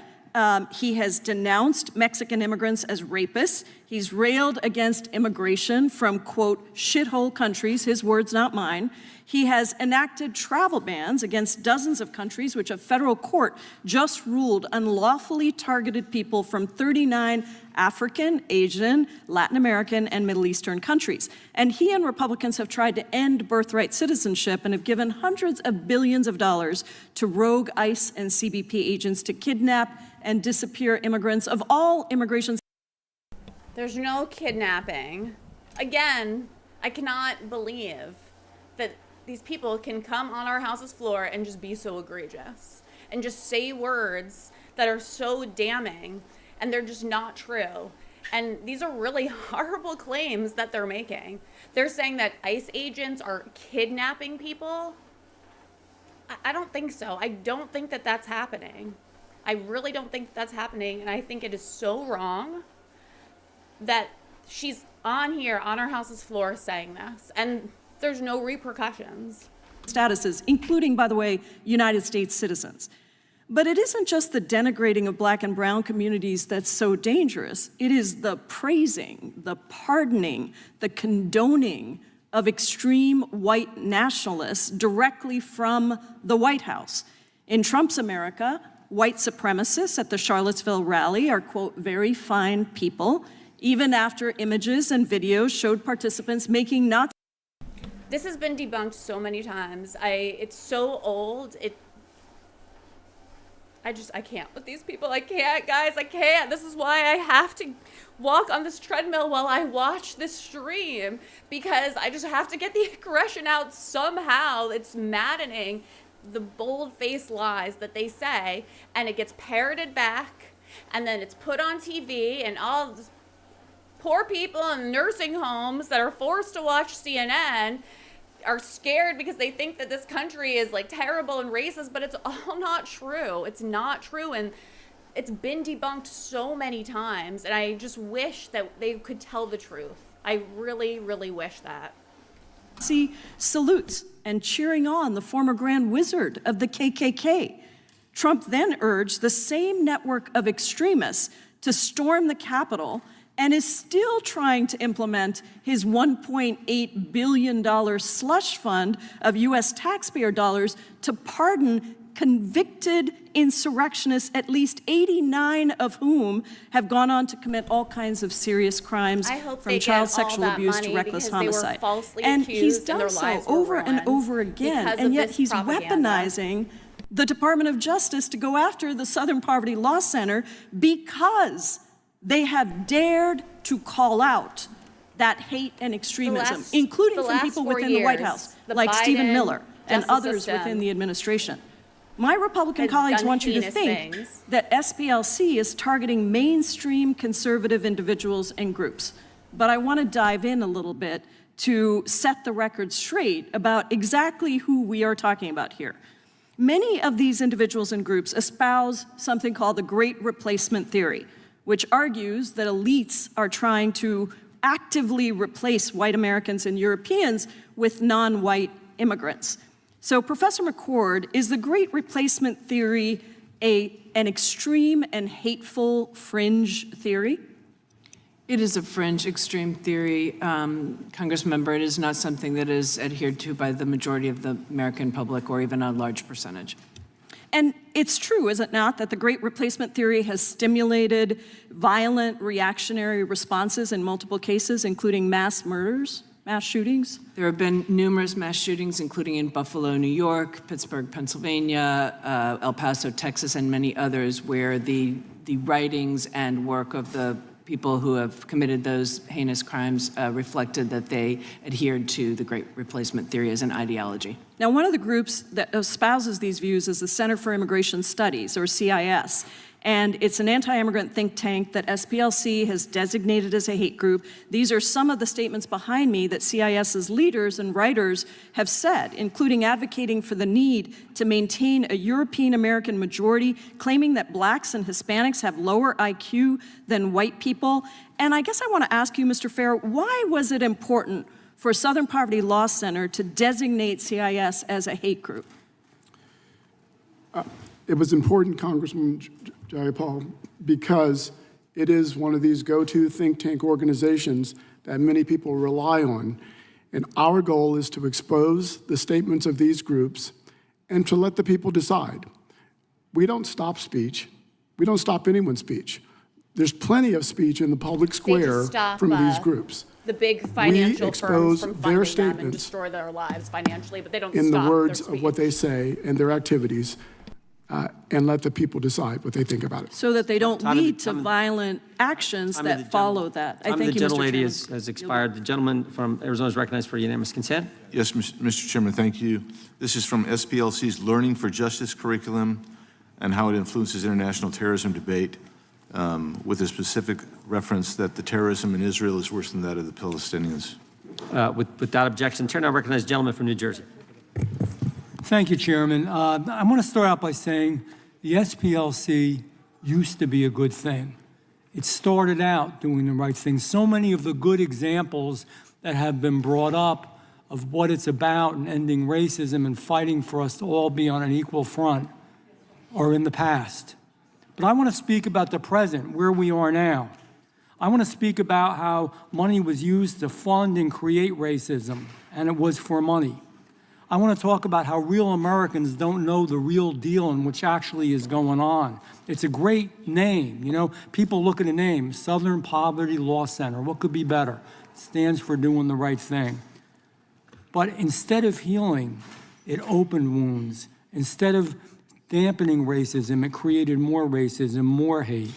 He has denounced Mexican immigrants as rapists. He's railed against immigration from, quote, shithole countries, his words, not mine. He has enacted travel bans against dozens of countries, which a federal court just ruled unlawfully targeted people from 39 African, Asian, Latin American, and Middle Eastern countries. And he and Republicans have tried to end birthright citizenship and have given hundreds of billions of dollars to rogue ICE and CBP agents to kidnap and disappear immigrants of all immigration. There's no kidnapping. Again, I cannot believe that these people can come on our House's floor and just be so egregious and just say words that are so damning and they're just not true. And these are really horrible claims that they're making. They're saying that ICE agents are kidnapping people. I don't think so. I don't think that that's happening. I really don't think that's happening. And I think it is so wrong that she's on here on our House's floor saying this. And there's no repercussions. Statuses, including, by the way, United States citizens. But it isn't just the denigrating of Black and brown communities that's so dangerous. It is the praising, the pardoning, the condoning of extreme white nationalists directly from the White House. In Trump's America, white supremacists at the Charlottesville rally are, quote, very fine people, even after images and videos showed participants making Nazi. This has been debunked so many times. It's so old. I can't with these people. I can't, guys, I can't. This is why I have to walk on this treadmill while I watch this stream, because I just have to get the aggression out somehow. It's maddening, the bold-faced lies that they say, and it gets parroted back, and then it's put on TV, and all this poor people in nursing homes that are forced to watch CNN are scared because they think that this country is like terrible and racist, but it's all not true. It's not true, and it's been debunked so many times, and I just wish that they could tell the truth. I really, really wish that. See salutes and cheering on the former Grand Wizard of the KKK. Trump then urged the same network of extremists to storm the Capitol and is still trying to implement his $1.8 billion slush fund of U.S. taxpayer dollars to pardon convicted insurrectionists, at least 89 of whom have gone on to commit all kinds of serious crimes, from child sexual abuse to reckless homicide. And he's done so over and over again, and yet he's weaponizing the Department of Justice to go after the Southern Poverty Law Center because they have dared to call out that hate and extremism, including from people within the White House, like Stephen Miller and others within the administration. My Republican colleagues want you to think that SPLC is targeting mainstream conservative individuals and groups. But I want to dive in a little bit to set the record straight about exactly who we are talking about here. Many of these individuals and groups espouse something called the Great Replacement Theory, which argues that elites are trying to actively replace white Americans and Europeans with non-white immigrants. So, Professor McCord, is the Great Replacement Theory an extreme and hateful fringe theory? It is a fringe extreme theory, Congressmember. It is not something that is adhered to by the majority of the American public or even a large percentage. And it's true, is it not, that the Great Replacement Theory has stimulated violent reactionary responses in multiple cases, including mass murders, mass shootings? There have been numerous mass shootings, including in Buffalo, New York, Pittsburgh, Pennsylvania, El Paso, Texas, and many others, where the writings and work of the people who have committed those heinous crimes reflected that they adhered to the Great Replacement theory as an ideology. Now, one of the groups that espouses these views is the Center for Immigration Studies, or CIS. And it's an anti-immigrant think tank that SPLC has designated as a hate group. These are some of the statements behind me that CIS's leaders and writers have said, including advocating for the need to maintain a European-American majority, claiming that blacks and Hispanics have lower IQ than white people. And I guess I want to ask you, Mr. Fair, why was it important for Southern Poverty Law Center to designate CIS as a hate group? It was important, Congressman Jayapal, because it is one of these go-to think tank organizations that many people rely on. And our goal is to expose the statements of these groups and to let the people decide. We don't stop speech. We don't stop anyone's speech. There's plenty of speech in the public square from these groups. The big financial firms from their funding them and statements destroy their lives financially, but they don't in stop the words their of what they say and their activities, and let the people decide what they think about it. So that they don't lead to violent actions that follow that. I thank you, Mr. Chairman. The gentlelady has expired. The gentleman from Arizona is recognized for unanimous consent. Yes, Mr. Chairman, thank you. This is from SPLC's Learning for Justice curriculum and how it influences international terrorism debate, with a specific reference that the terrorism in Israel is worse than that of the Palestinians. Without objection, turn now recognize the gentleman from New Jersey. Thank you, Chairman. I want to start out by saying the SPLC used to be a good thing. It started out doing the right thing. So many of the good examples that have been brought up of what it's about and ending racism and fighting for us to all be on an equal front are in the past. But I want to speak about the present, where we are now. I want to speak about how money was used to fund and create racism, and it was for money. I want to talk about how real Americans don't know the real deal and which actually is going on. It's a great name, you know. People look at a name, Southern Poverty Law Center. What could be better? It stands for doing the right thing. But instead of healing, it opened wounds. Instead of dampening racism, it created more racism, more hate.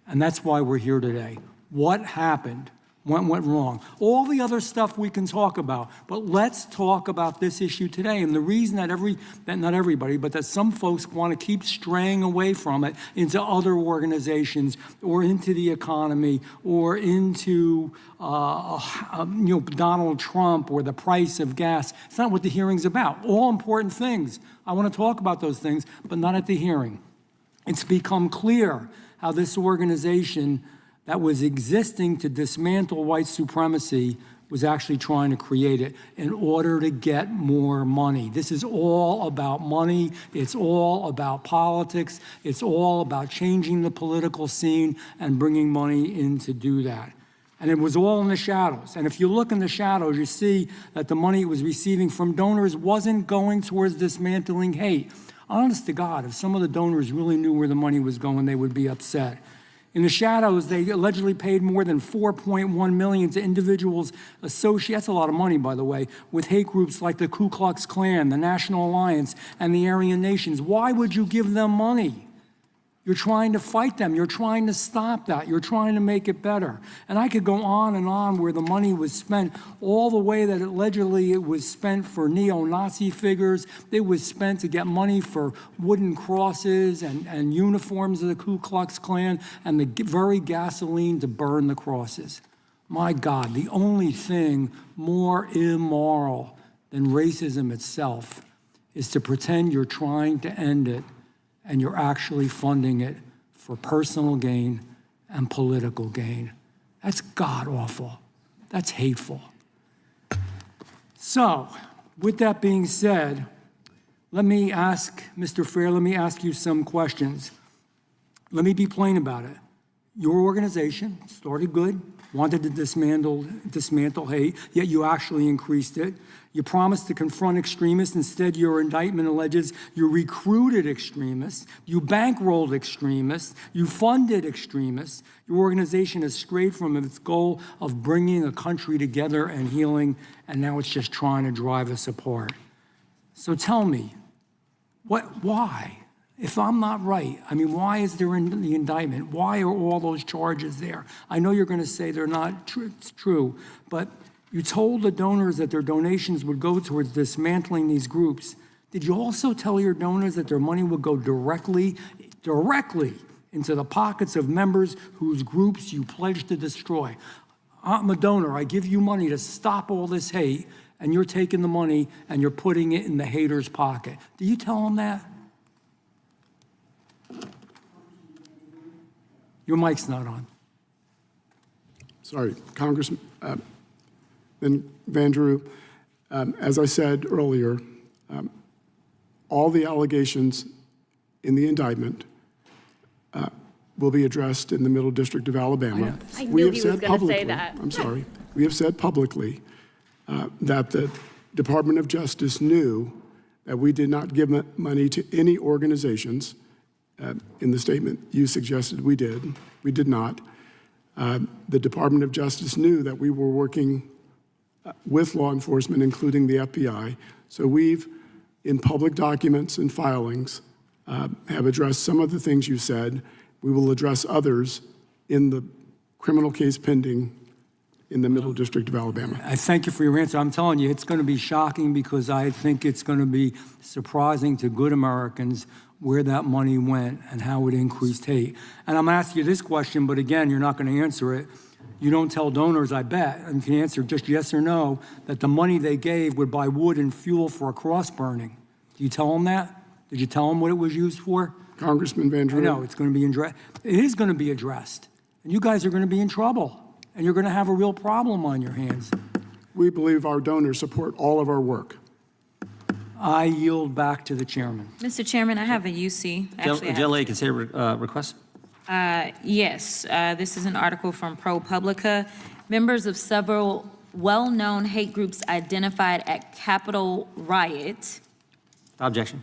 And that's why we're here today. What happened? What went wrong? All the other stuff we can talk about, but let's talk about this issue today. And the reason that not everybody, but that some folks want to keep straying away from it into other organizations or into the economy or into Donald Trump or the price of gas. It's not what the hearing's about. All important things. I want to talk about those things, but not at the hearing. It's become clear how this organization that was existing to dismantle white supremacy was actually trying to create it in order to get more money. This is all about money. It's all about politics. It's all about changing the political scene and bringing money in to do that. And it was all in the shadows. And if you look in the shadows, you see that the money it was receiving from donors wasn't going towards dismantling hate. Honest to God, if some of the donors really knew where the money was going, they would be upset. In the shadows, they allegedly paid more than $4.1 million to individuals associated, that's a lot of money, by the way, with hate groups like the Ku Klux Klan, the National Alliance, and the Aryan Nations. Why would you give them money? You're trying to fight them. You're trying to stop that. You're trying to make it better. And I could go on and on where the money was spent, all the way that allegedly it was spent for neo-Nazi figures. It was spent to get money for wooden crosses and uniforms of the Ku Klux Klan and the very gasoline to burn the crosses. My God, the only thing more immoral than racism itself is to pretend you're trying to end it and you're actually funding it for personal gain and political gain. That's god-awful. That's hateful. So, with that being said, let me ask, Mr. Fair, let me ask you some questions. Let me be plain about it. Your organization started good, wanted to dismantle hate, yet you actually increased it. You promised to confront extremists. Instead, your indictment alleges you recruited extremists, you bankrolled extremists, you funded extremists. Your organization has strayed from its goal of bringing a country together and healing, and now it's just trying to drive us apart. So tell me, why? If I'm not right, I mean, why is there in the indictment? Why are all those charges there? I know you're going to say they're not true, but you told the donors that their donations would go towards dismantling these groups. Did you also tell your donors that their money would go directly into the pockets of members whose groups you pledged to destroy? I'm a donor. I give you money to stop all this hate, and you're taking the money and you're putting it in the hater's pocket. Do you tell them that? Your mic's not on. Sorry, Congressman Van Drew, as I said earlier, all the allegations in the indictment will be addressed in the Middle District of Alabama. I knew he was going to say that. I'm sorry. We have said publicly that the Department of Justice knew that we did not give money to any organizations. In the statement you suggested we did. We did not. The Department of Justice knew that we were working with law enforcement, including the FBI. So we've, in public documents and filings, have addressed some of the things you said. We will address others in the criminal case pending in the Middle District of Alabama. I thank you for your answer. I'm telling you, it's going to be shocking because I think it's going to be surprising to good Americans where that money went and how it increased hate. And I'm asking you this question, but again, you're not going to answer it. You don't tell donors, I bet, and you can answer just yes or no, that the money they gave would buy wood and fuel for a cross burning. Do you tell them that? Did you tell them what it was used for? Congressman Van Drew. I know, it's going to be addressed. It is going to be addressed. And you guys are going to be in trouble. And you're going to have a real problem on your hands. We believe our donors support all of our work. I yield back to the chairman. Mr. Chairman, I have a UC. Actually, I have Generally, consider request. Yes, this is an article from ProPublica. Members of several well-known hate groups identified at Capitol riot. Objection.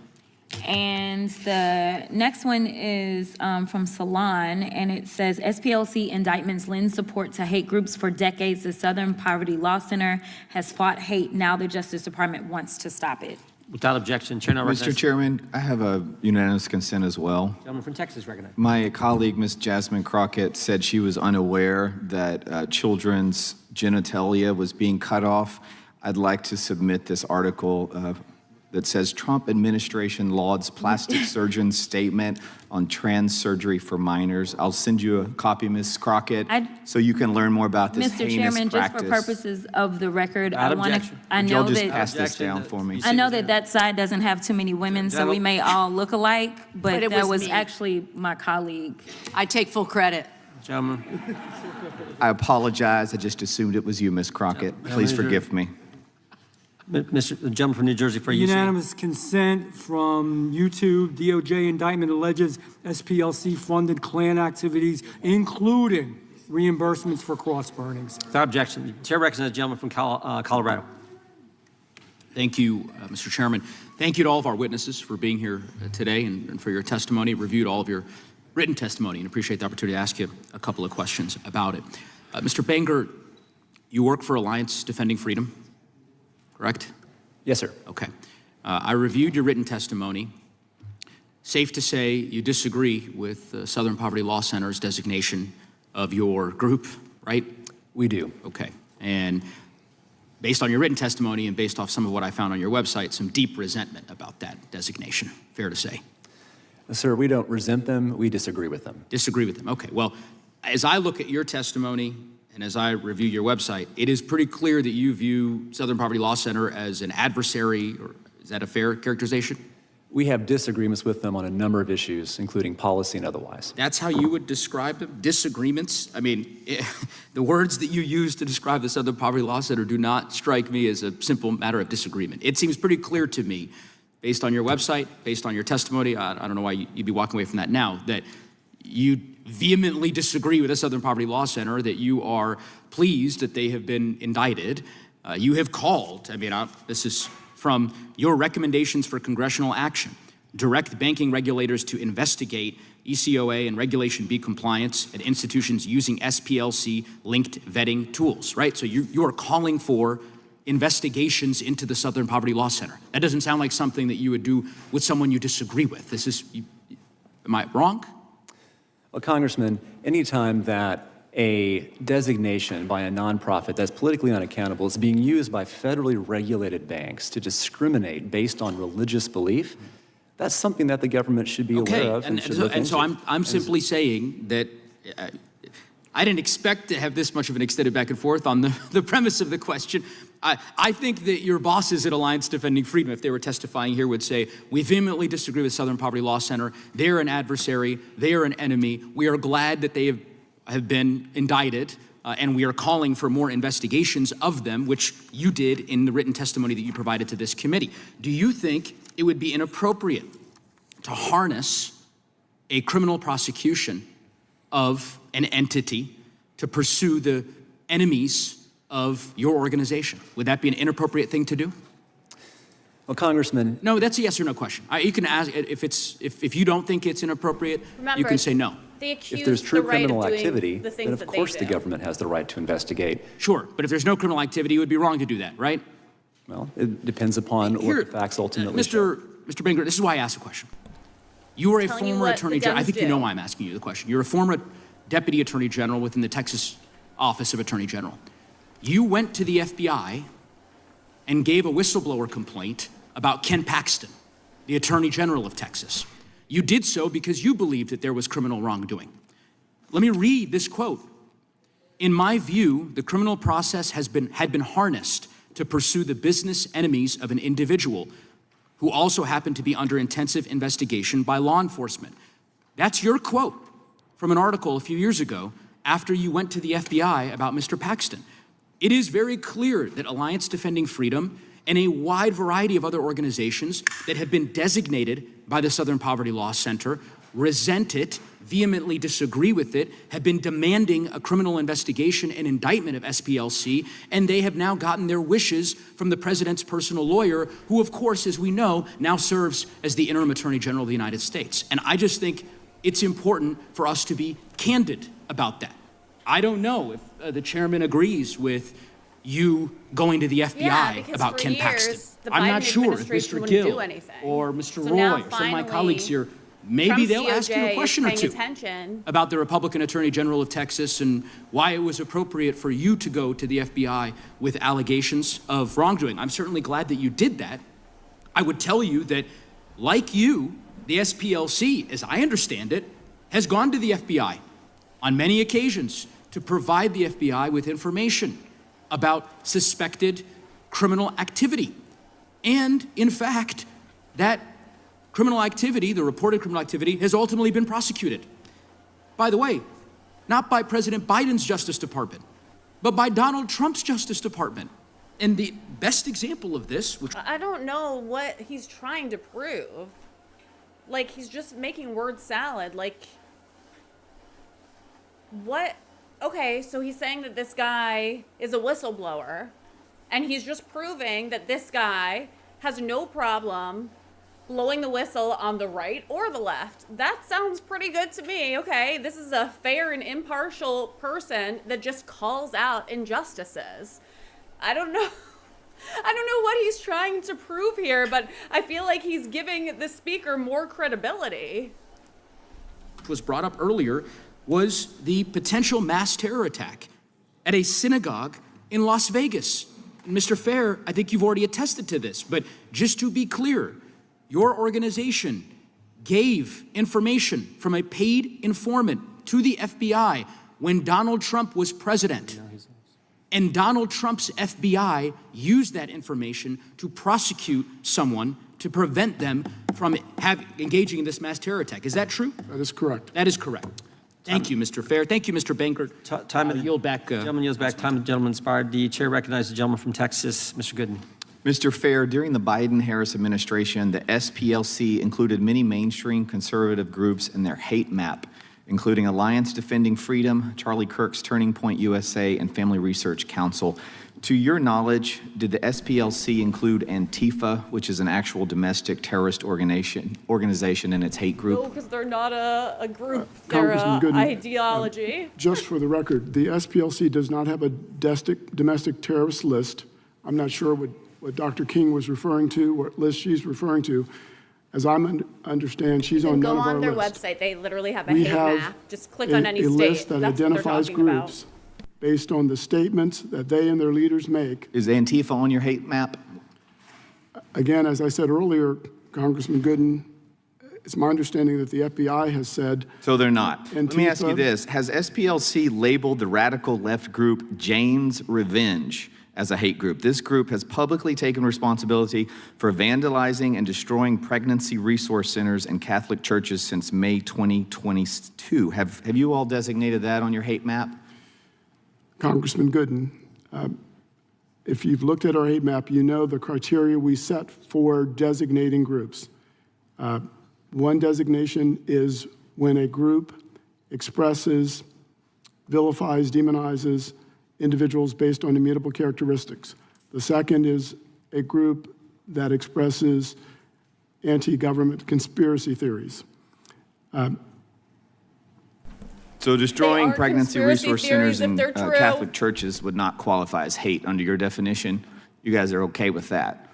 And the next one is from Salon, and it says, SPLC indictments lend support to hate groups for decades. The Southern Poverty Law Center has fought hate. Now the Justice Department wants to stop it. Without objection, Chair now recognizes. Mr. Chairman, I have a unanimous consent as well. Gentleman from Texas recognized. My colleague, Ms. Jasmine Crockett, said she was unaware that children's genitalia was being cut off. I'd like to submit this article that says Trump administration lauds plastic surgeon's statement on trans surgery for minors. I'll send you a copy, Ms. Crockett, so you can learn more about this Mr. heinous Chairman, practice. just for purposes of the record, Without I want to, objection. I Would know y'all just that, pass this down for me? I know that that side doesn't have too many women, so we may all look alike, but it that was was me. actually my colleague. I take full credit. Gentleman. I apologize. I just assumed it was you, Ms. Crockett. Please forgive me. The gentleman from New Jersey for UC. Unanimous consent from YouTube. DOJ indictment alleges SPLC funded Klan activities, including reimbursements for cross burnings. Without objection, Chair recognizes the gentleman from Colorado. Thank you, Mr. Chairman. Thank you to all of our witnesses for being here today and for your testimony. Reviewed all of your written testimony and appreciate the opportunity to ask you a couple of questions about it. Mr. Bangert, you work for Alliance Defending Freedom, correct? Yes, sir. Okay. I reviewed your written testimony. Safe to say you disagree with the Southern Poverty Law Center's designation of your group, right? We do. Okay. And based on your written testimony and based off some of what I found on your website, some deep resentment about that designation, fair to say? Sir, we don't resent them. We disagree with them. Disagree with them. Okay. Well, as I look at your testimony and as I review your website, it is pretty clear that you view Southern Poverty Law Center as an adversary, or is that a fair characterization? We have disagreements with them on a number of issues, including policy and otherwise. That's how you would describe them? Disagreements? I mean, the words that you use to describe the Southern Poverty Law Center do not strike me as a simple matter of disagreement. It seems pretty clear to me, based on your website, based on your testimony, I don't know why you'd be walking away from that now, that you vehemently disagree with the Southern Poverty Law Center, that you are pleased that they have been indicted. You have called, this is from your recommendations for congressional action, direct banking regulators to investigate ECOA and Regulation B compliance at institutions using SPLC-linked vetting tools, right? So you are calling for investigations into the Southern Poverty Law Center. That doesn't sound like something that you would do with someone you disagree with. Am I wrong? Well, Congressman, anytime that a designation by a nonprofit that's politically unaccountable is being used by federally regulated banks to discriminate based on religious belief, that's something that the government should be aware of and should look into. So I'm simply saying that I didn't expect to have this much of an extended back and forth on the premise of the question. I think that your bosses at Alliance Defending Freedom, if they were testifying here, would say, we vehemently disagree with Southern Poverty Law Center. They're an adversary. They are an enemy. We are glad that they have been indicted, and we are calling for more investigations of them, which you did in the written testimony that you provided to this committee. Do you think it would be inappropriate to harness a criminal prosecution of an entity to pursue the enemies of your organization? Would that be an inappropriate thing to do? Well, Congressman. No, that's a yes or no question. You can ask if you don't think it's inappropriate, you can say no. If there's true criminal activity, then of course the government has the right to investigate. Sure, but if there's no criminal activity, it would be wrong to do that, right? Well, it depends upon what the facts ultimately show. Mr. Bangert, this is why I asked the question. You are a former attorney general. I think you know why I'm asking you the question. You're a former deputy attorney general within the Texas Office of Attorney General. You went to the FBI and gave a whistleblower complaint about Ken Paxton, the Attorney General of Texas. You did so because you believed that there was criminal wrongdoing. Let me read this quote. In my view, the criminal process had been harnessed to pursue the business enemies of an individual who also happened to be under intensive investigation by law enforcement. That's your quote from an article a few years ago after you went to the FBI about Mr. Paxton. It is very clear that Alliance Defending Freedom and a wide variety of other organizations that have been designated by the Southern Poverty Law Center resent it, vehemently disagree with it, have been demanding a criminal investigation and indictment of SPLC, and they have now gotten their wishes from the president's personal lawyer, who, of course, as we know, now serves as the Interim Attorney General of the United States. And I just think it's important for us to be candid about that. I don't know if the chairman agrees with you going to the FBI about Ken Paxton. I'm not sure if Mr. Gill or Mr. Roy, some of my colleagues here, maybe they'll ask you a question or two about the Republican Attorney General of Texas and why it was appropriate for you to go to the FBI with allegations of wrongdoing. I'm certainly glad that you did that. I would tell you that, like you, the SPLC, as I understand it, has gone to the FBI on many occasions to provide the FBI with information about suspected criminal activity. And in fact, that criminal activity, the reported criminal activity, has ultimately been prosecuted. By the way, not by President Biden's Justice Department, but by Donald Trump's Justice Department. And the best example of this, which I don't know what he's trying to prove. Like, he's just making word salad. Like, what? Okay, so he's saying that this guy is a whistleblower, and he's just proving that this guy has no problem blowing the whistle on the right or the left. That sounds pretty good to me. Okay, this is a fair and impartial person that just calls out injustices. I don't know what he's trying to prove here, but I feel like he's giving the speaker more credibility. was brought up earlier was the potential mass terror attack at a synagogue in Las Vegas. And Mr. Fair, I think you've already attested to this, but just to be clear, your organization gave information from a paid informant to the FBI when Donald Trump was president. And Donald Trump's FBI used that information to prosecute someone to prevent them from engaging in this mass terror attack. Is that true? That is correct. That is correct. Thank you, Mr. Fair. Thank you, Mr. Bangert. Time yield back. Gentleman yields back. Time the gentleman expired. The chair recognizes the gentleman from Texas, Mr. Gooden. Mr. Fair, during the Biden-Harris administration, the SPLC included many mainstream conservative groups in their hate map, including Alliance Defending Freedom, Charlie Kirk's Turning Point USA, and Family Research Council. To your knowledge, did the SPLC include Antifa, which is an actual domestic terrorist organization in its hate group? No, because they're not a group. They're an ideology. Just for the record, the SPLC does not have a domestic terrorist list. I'm not sure what Dr. King was referring to, what list she's referring to. as I understand, she's You on can none go of our on their list. website. They literally have a We hate have map. Just click on any a state. list that That's what they're identifies talking about. groups based on the statements that they and their leaders make. Is Antifa on your hate map? Again, as I said earlier, Congressman Gooden, it's my understanding that the FBI has said. So they're not. Let me ask you Antifa- this. Has SPLC labeled the radical left group Jane's Revenge as a hate group? This group has publicly taken responsibility for vandalizing and destroying pregnancy resource centers and Catholic churches since May 2022. Have you all designated that on your hate map? Congressman Gooden, if you've looked at our hate map, you know the criteria we set for designating groups. One designation is when a group expresses, vilifies, demonizes individuals based on immutable characteristics. The second is a group that expresses anti-government conspiracy theories. So destroying They are pregnancy conspiracy resource theories centers if and they're true. Catholic churches would not qualify as hate under your definition. You guys are okay with that.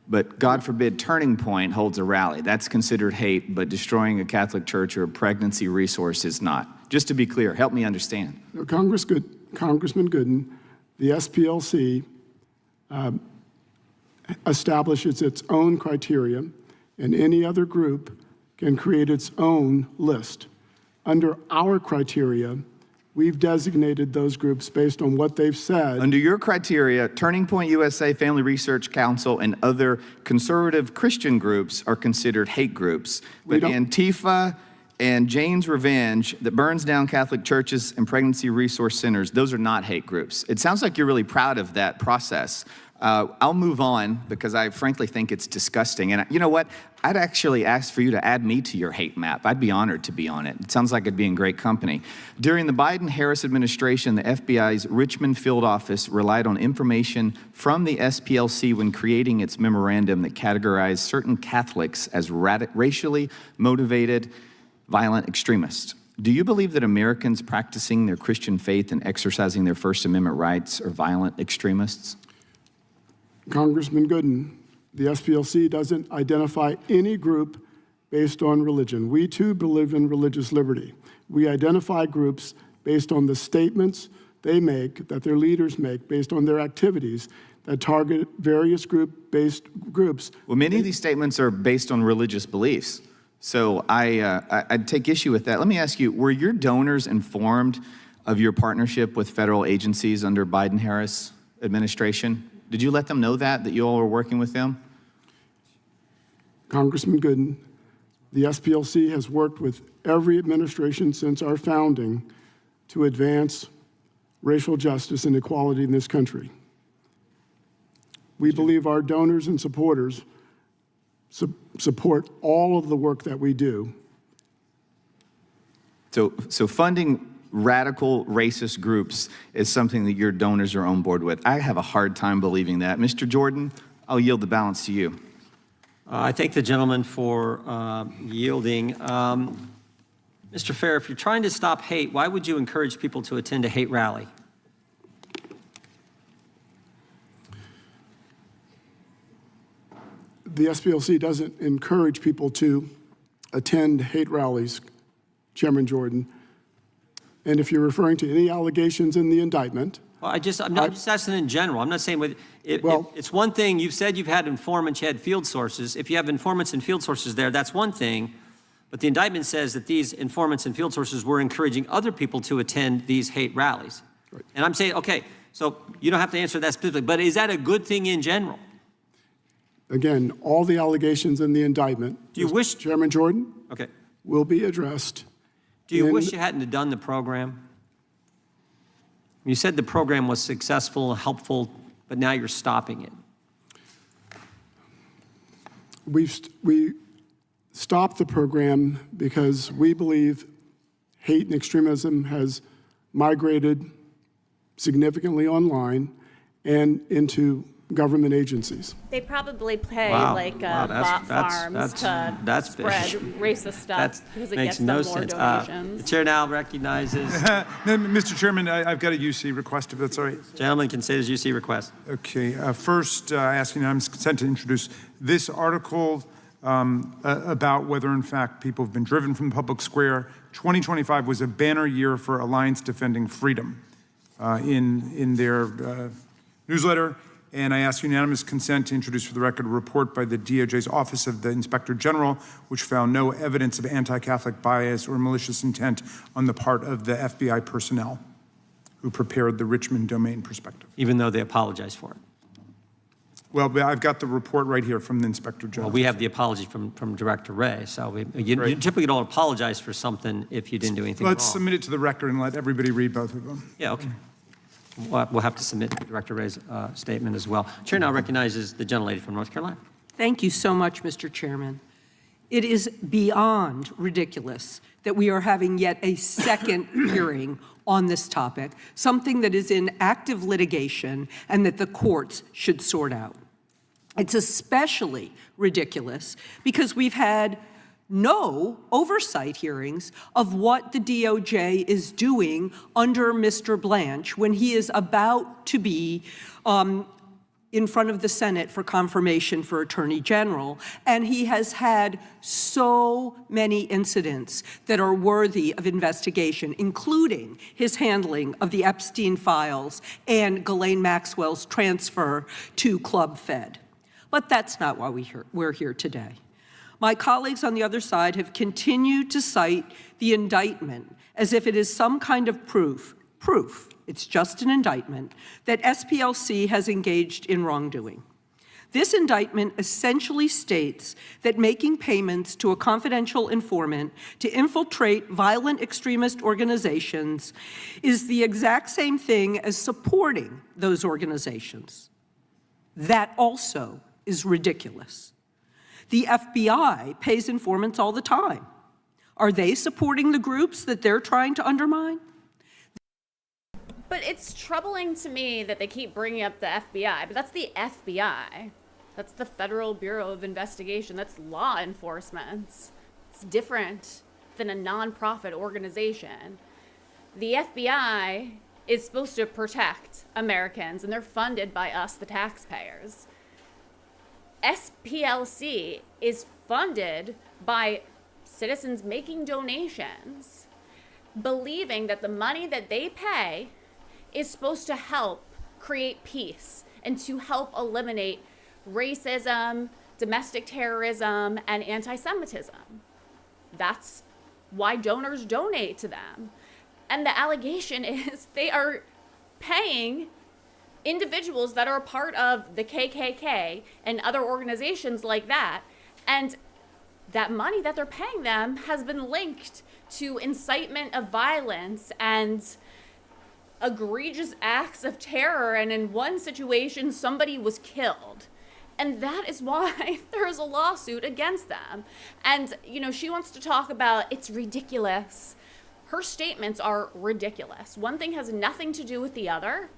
But God forbid, Turning Point holds a rally. That's considered hate, but destroying a Catholic church or a pregnancy resource is not. Just to be clear, help me understand. Now, Congressman Gooden, the SPLC establishes its own criteria, and any other group can create its own list. Under our criteria, we've designated those groups based on what they've said. Under your criteria, Turning Point USA, Family Research Council, and other conservative Christian groups are considered hate groups. But Antifa and Jane's Revenge that burns down Catholic churches and pregnancy resource centers, those are not hate groups. It sounds like you're really proud of that process. I'll move on because I frankly think it's disgusting. And you know what? I'd actually ask for you to add me to your hate map. I'd be honored to be on it. It sounds like I'd be in great company. During the Biden-Harris administration, the FBI's Richmond field office relied on information from the SPLC when creating its memorandum that categorized certain Catholics as racially motivated violent extremists. Do you believe that Americans practicing their Christian faith and exercising their First Amendment rights are violent extremists? Congressman Gooden, the SPLC doesn't identify any group based on religion. We too believe in religious liberty. We identify groups based on the statements they make, that their leaders make, based on their activities that target various groups. Well, many of these statements are based on religious beliefs. So I'd take issue with that. Let me ask you, were your donors informed of your partnership with federal agencies under Biden-Harris administration? Did you let them know that you all were working with them? Congressman Gooden, the SPLC has worked with every administration since our founding to advance racial justice and equality in this country. We believe our donors and supporters support all of the work that we do. So funding radical racist groups is something that your donors are on board with. I have a hard time believing that. Mr. Jordan, I'll yield the balance to you. I thank the gentleman for yielding. Mr. Fair, if you're trying to stop hate, why would you encourage people to attend a hate rally? The SPLC doesn't encourage people to attend hate rallies, Chairman Jordan. And if you're referring to any allegations in the indictment. Well, I'm just asking in general. I'm not saying it's one thing. You've said you've had informants, you had field sources. If you have informants and field sources there, that's one thing. But the indictment says that these informants and field sources were encouraging other people to attend these hate rallies. Right. And I'm saying, okay, so you don't have to answer that specifically, but is that a good thing in general? Again, all the allegations in the indictment. Do you wish, Chairman Jordan? Okay. Will be addressed. Do you wish you hadn't have done the program? You said the program was successful and helpful, but now you're stopping it. We stopped the program because we believe hate and extremism has migrated significantly online and into government agencies. They probably pay bot farms to spread racist stuff because it gets them more donations. The chair now recognizes. Mr. Chairman, I've got a UC request, if that's all right. Gentleman can say his UC request. Okay. First, I ask unanimous consent to introduce this article about whether, in fact, people have been driven from the public square. 2025 was a banner year for Alliance Defending Freedom in their newsletter. And I ask unanimous consent to introduce for the record a report by the DOJ's Office of the Inspector General, which found no evidence of anti-Catholic bias or malicious intent on the part of the FBI personnel who prepared the Richmond domain perspective. Even though they apologized for it. Well, I've got the report right here from the Inspector General. Well, we have the apology from Director Wray, so you typically don't apologize for something if you didn't do anything Let's wrong. submit it to the record and let everybody read both of them. Yeah, okay. We'll have to submit Director Wray's statement as well. Chair now recognizes the gentlelady from North Carolina. Thank you so much, Mr. Chairman. It is beyond ridiculous that we are having yet a second hearing on this topic, something that is in active litigation and that the courts should sort out. It's especially ridiculous because we've had no oversight hearings of what the DOJ is doing under Mr. Blanche when he is about to be in front of the Senate for confirmation for Attorney General. And he has had so many incidents that are worthy of investigation, including his handling of the Epstein files and Ghislaine Maxwell's transfer to Club Fed. But that's not why we're here today. My colleagues on the other side have continued to cite the indictment as if it is some kind of proof, it's just an indictment, that SPLC has engaged in wrongdoing. This indictment essentially states that making payments to a confidential informant to infiltrate violent extremist organizations is the exact same thing as supporting those organizations. That also is ridiculous. The FBI pays informants all the time. Are they supporting the groups that they're trying to undermine? But it's troubling to me that they keep bringing up the FBI, but that's the FBI. That's the Federal Bureau of Investigation. That's law enforcement. It's different than a nonprofit organization. The FBI is supposed to protect Americans, and they're funded by us, the taxpayers. SPLC is funded by citizens making donations, believing that the money that they pay is supposed to help create peace and to help eliminate racism, domestic terrorism, and anti-Semitism. That's why donors donate to them. And the allegation is they are paying individuals that are a part of the KKK and other organizations like that, and that money that they're paying them has been linked to incitement of violence and egregious acts of terror, and in one situation, somebody was killed. And that is why there is a lawsuit against them. And, you know, she wants to talk about it's ridiculous. Her statements are ridiculous. One thing has nothing to do with the other.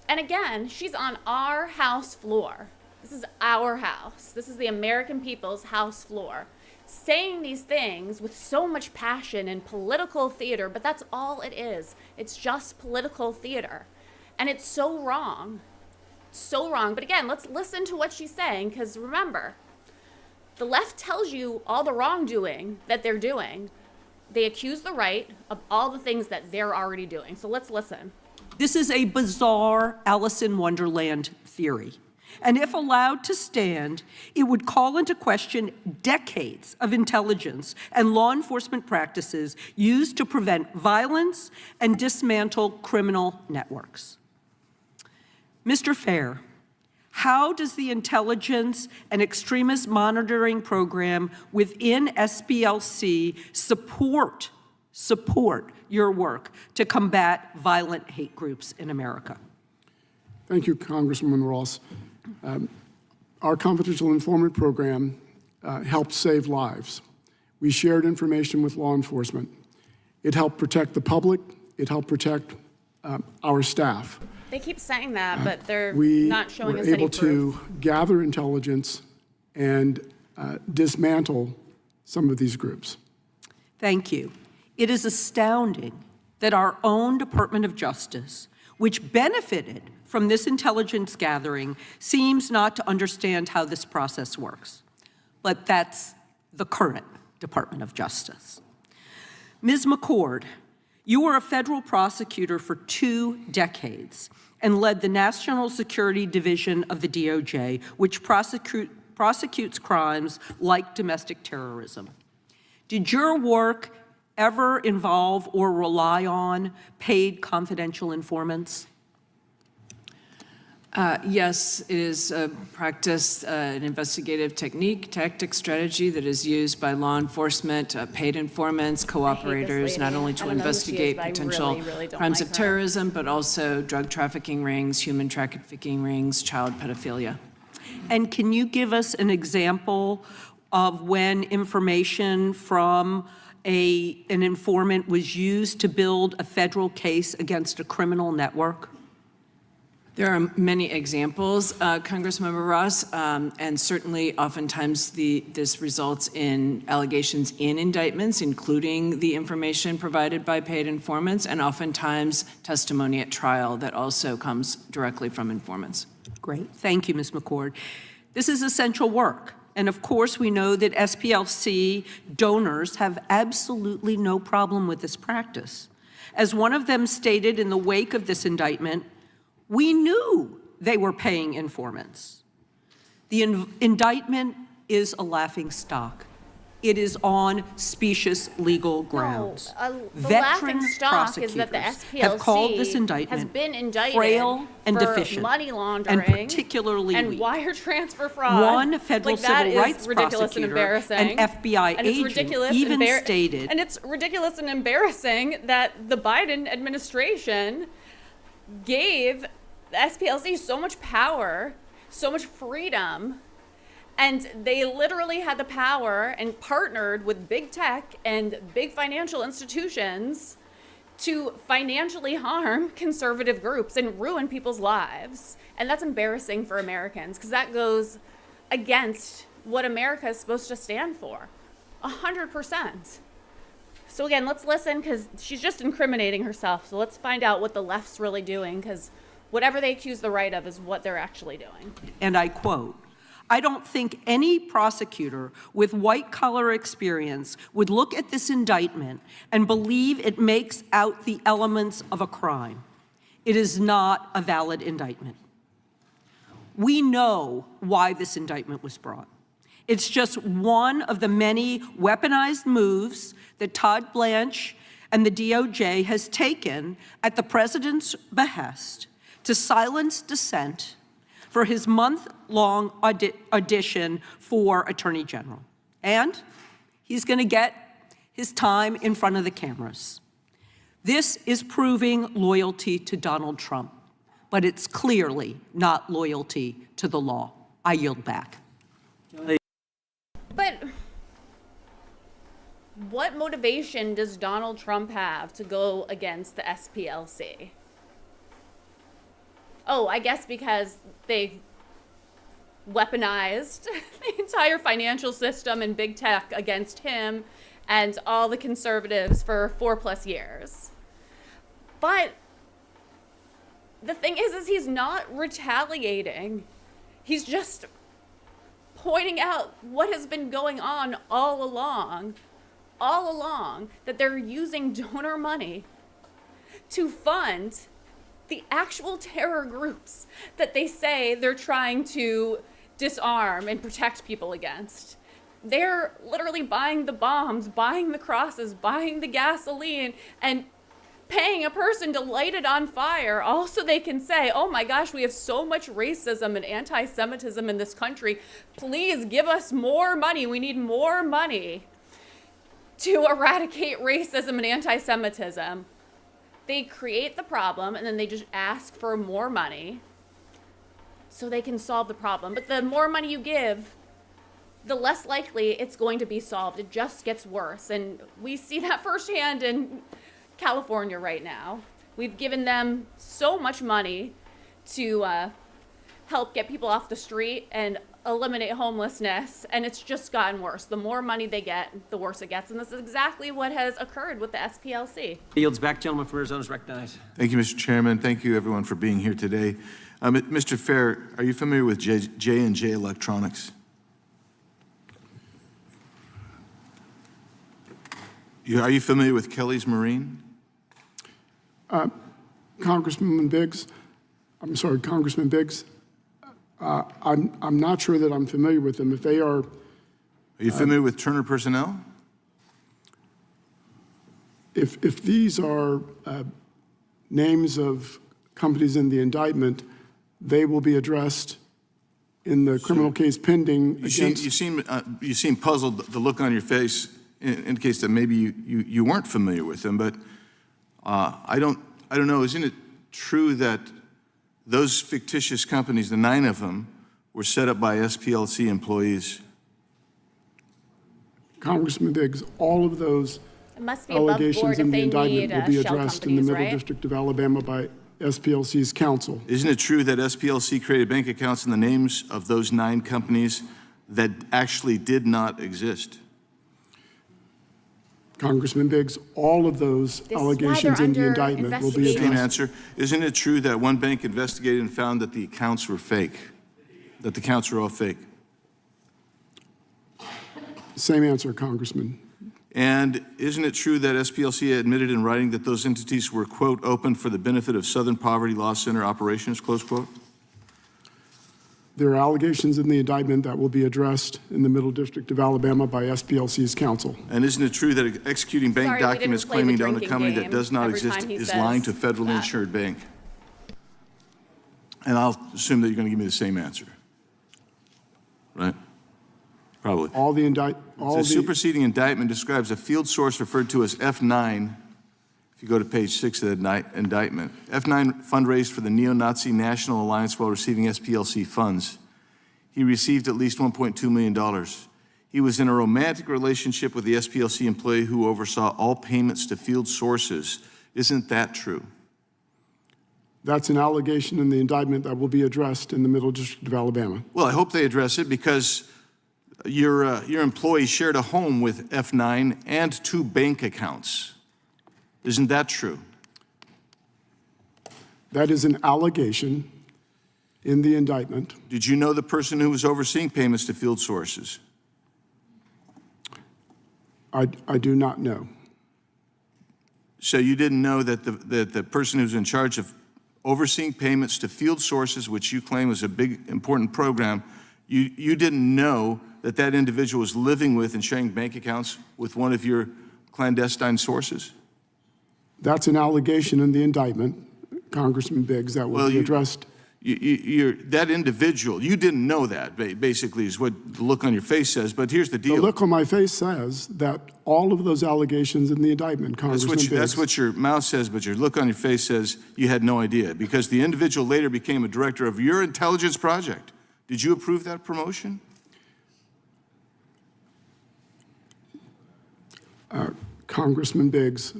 And again, she's on our House floor. This is our House. This is the American people's House floor. Saying these things with so much passion and political theater, but that's all it is. It's just political theater. And it's so wrong. So wrong. But again, let's listen to what she's saying, because remember, the left tells you all the wrongdoing that they're doing. They accuse the right of all the things that they're already doing. So let's listen. This is a bizarre Alice in Wonderland theory. And if allowed to stand, it would call into question decades of intelligence and law enforcement practices used to prevent violence and dismantle criminal networks. Mr. Fair, how does the intelligence and extremist monitoring program within SPLC support your work to combat violent hate groups in America? Thank you, Congresswoman Ross. Our confidential informant program helped save lives. We shared information with law enforcement. It helped protect the public. It helped protect our staff. They keep saying that, but they're not showing us any We were able proof. to gather intelligence and dismantle some of these groups. Thank you. It is astounding that our own Department of Justice, which benefited from this intelligence gathering, seems not to understand how this process works. but that's the current Department of Justice. Ms. McCord, you were a federal prosecutor for 2 decades and led the National Security Division of the DOJ, which prosecutes crimes like domestic terrorism. Did your work ever involve or rely on paid confidential informants? Yes, it is a practice, an investigative tactic, strategy that is used by law enforcement, paid informants, cooperators, not only to investigate potential crimes of terrorism, but also drug trafficking rings, human trafficking rings, child pedophilia. And can you give us an example of when information from an informant was used to build a federal case against a criminal network? There are many examples, Congressmember Ross, and certainly oftentimes this results in allegations in indictments, including the information provided by paid informants, and oftentimes testimony at trial that also comes directly from informants. Great. Thank you, Ms. McCord. This is essential work. And of course, we know that SPLC donors have absolutely no problem with this practice. As one of them stated in the wake of this indictment, we knew they were paying informants. The indictment is a laughing stock. It is on specious legal grounds. The laughing stock is that the have called this SPLC indictment has been indicted frail and for deficient, money laundering and particularly and weak. wire transfer fraud. One federal civil rights ridiculous and prosecutor, embarrassing. an FBI And it's agent, ridiculous even stated, and it's ridiculous and embarrassing that the Biden administration gave the SPLC so much power, so much freedom, and they literally had the power and partnered with big tech and big financial institutions to financially harm conservative groups and ruin people's lives. And that's embarrassing for Americans because that goes against what America is supposed to stand for, 100%. So again, let's listen because she's just incriminating herself. So let's find out what the left's really doing because whatever they accuse the right of is what they're actually doing. and I quote, I don't think any prosecutor with white-collar experience would look at this indictment and believe it makes out the elements of a crime. It is not a valid indictment. We know why this indictment was brought. It's just one of the many weaponized moves that Todd Blanche and the DOJ has taken at the president's behest to silence dissent for his month-long audition for Attorney General. And he's going to get his time in front of the cameras. This is proving loyalty to Donald Trump, but it's clearly not loyalty to the law. I yield back. But what motivation does Donald Trump have to go against the SPLC? Oh, I guess because they weaponized the entire financial system and big tech against him and all the conservatives for 4+ years. But the thing is he's not retaliating. He's just pointing out what has been going on all along, that they're using donor money to fund the actual terror groups that they say they're trying to disarm and protect people against. They're literally buying the bombs, buying the crosses, buying the gasoline, and paying a person to light it on fire, all so they can say, oh my gosh, we have so much racism and anti-Semitism in this country. Please give us more money. We need more money to eradicate racism and anti-Semitism. They create the problem and then they just ask for more money so they can solve the problem. But the more money you give, the less likely it's going to be solved. It just gets worse. And we see that firsthand in California right now. We've given them so much money to help get people off the street and eliminate homelessness, and it's just gotten worse. The more money they get, the worse it gets, and this is exactly what has occurred with the SPLC. Yields back. Gentleman from Arizona is recognized. Thank you, Mr. Chairman. Thank you, everyone, for being here today. Mr. Fair, are you familiar with J&J Electronics? Are you familiar with Kelly's Marine? Congressman Biggs, I'm not sure that I'm familiar with them. If they are... Are you familiar with Turner Personnel? If these are names of companies in the indictment, they will be addressed in the criminal case pending against... You seem puzzled. The look on your face indicates that maybe you weren't familiar with them, but I don't know. Isn't it true that those fictitious companies, the 9 of them, were set up by SPLC employees? Congressman Biggs, all of those It must be above board allegations if in the they indictment need will be shell addressed in the companies, Middle right? District of Alabama by SPLC's counsel. Isn't it true that SPLC created bank accounts in the names of those 9 companies that actually did not exist? Congressman Biggs, all of those This is why allegations they're in the under indictment will be investigation. Same addressed. answer. Isn't it true that one bank investigated and found that the accounts were fake? That the accounts were all fake? Same answer, Congressman. And isn't it true that SPLC admitted in writing that those entities were, quote, open for the benefit of Southern Poverty Law Center operations, close quote? There are allegations in the indictment that will be addressed in the Middle District of Alabama by SPLC's counsel. And isn't it true that executing bank Sorry, we didn't documents play the claiming to own a drinking company that game does not every exist time he is says lying to a federally that. insured bank? And I'll assume that you're going to give me the same answer, right? Probably. The superseding indictment describes a field source referred to as F9. If you go to page 6 of the indictment, F9 fundraised for the neo-Nazi National Alliance while receiving SPLC funds. He received at least $1.2 million. He was in a romantic relationship with the SPLC employee who oversaw all payments to field sources. Isn't that true? That's an allegation in the indictment that will be addressed in the Middle District of Alabama. Well, I hope they address it because your employee shared a home with F9 and 2 bank accounts. Isn't that true? That is an allegation in the indictment. Did you know the person who was overseeing payments to field sources? I do not know. So you didn't know that the person who's in charge of overseeing payments to field sources, which you claim was a big, important program, you didn't know that that individual was living with and sharing bank accounts with one of your clandestine sources? That's an allegation in the indictment, Congressman Biggs, that will be addressed. That individual, you didn't know that, basically, is what the look on your face says. But here's the deal. The look on my face says that all of those allegations in the indictment, Congressman Biggs. That's what your mouth says, but your look on your face says you had no idea, because the individual later became a director of your intelligence project. Did you approve that promotion? Congressman Biggs,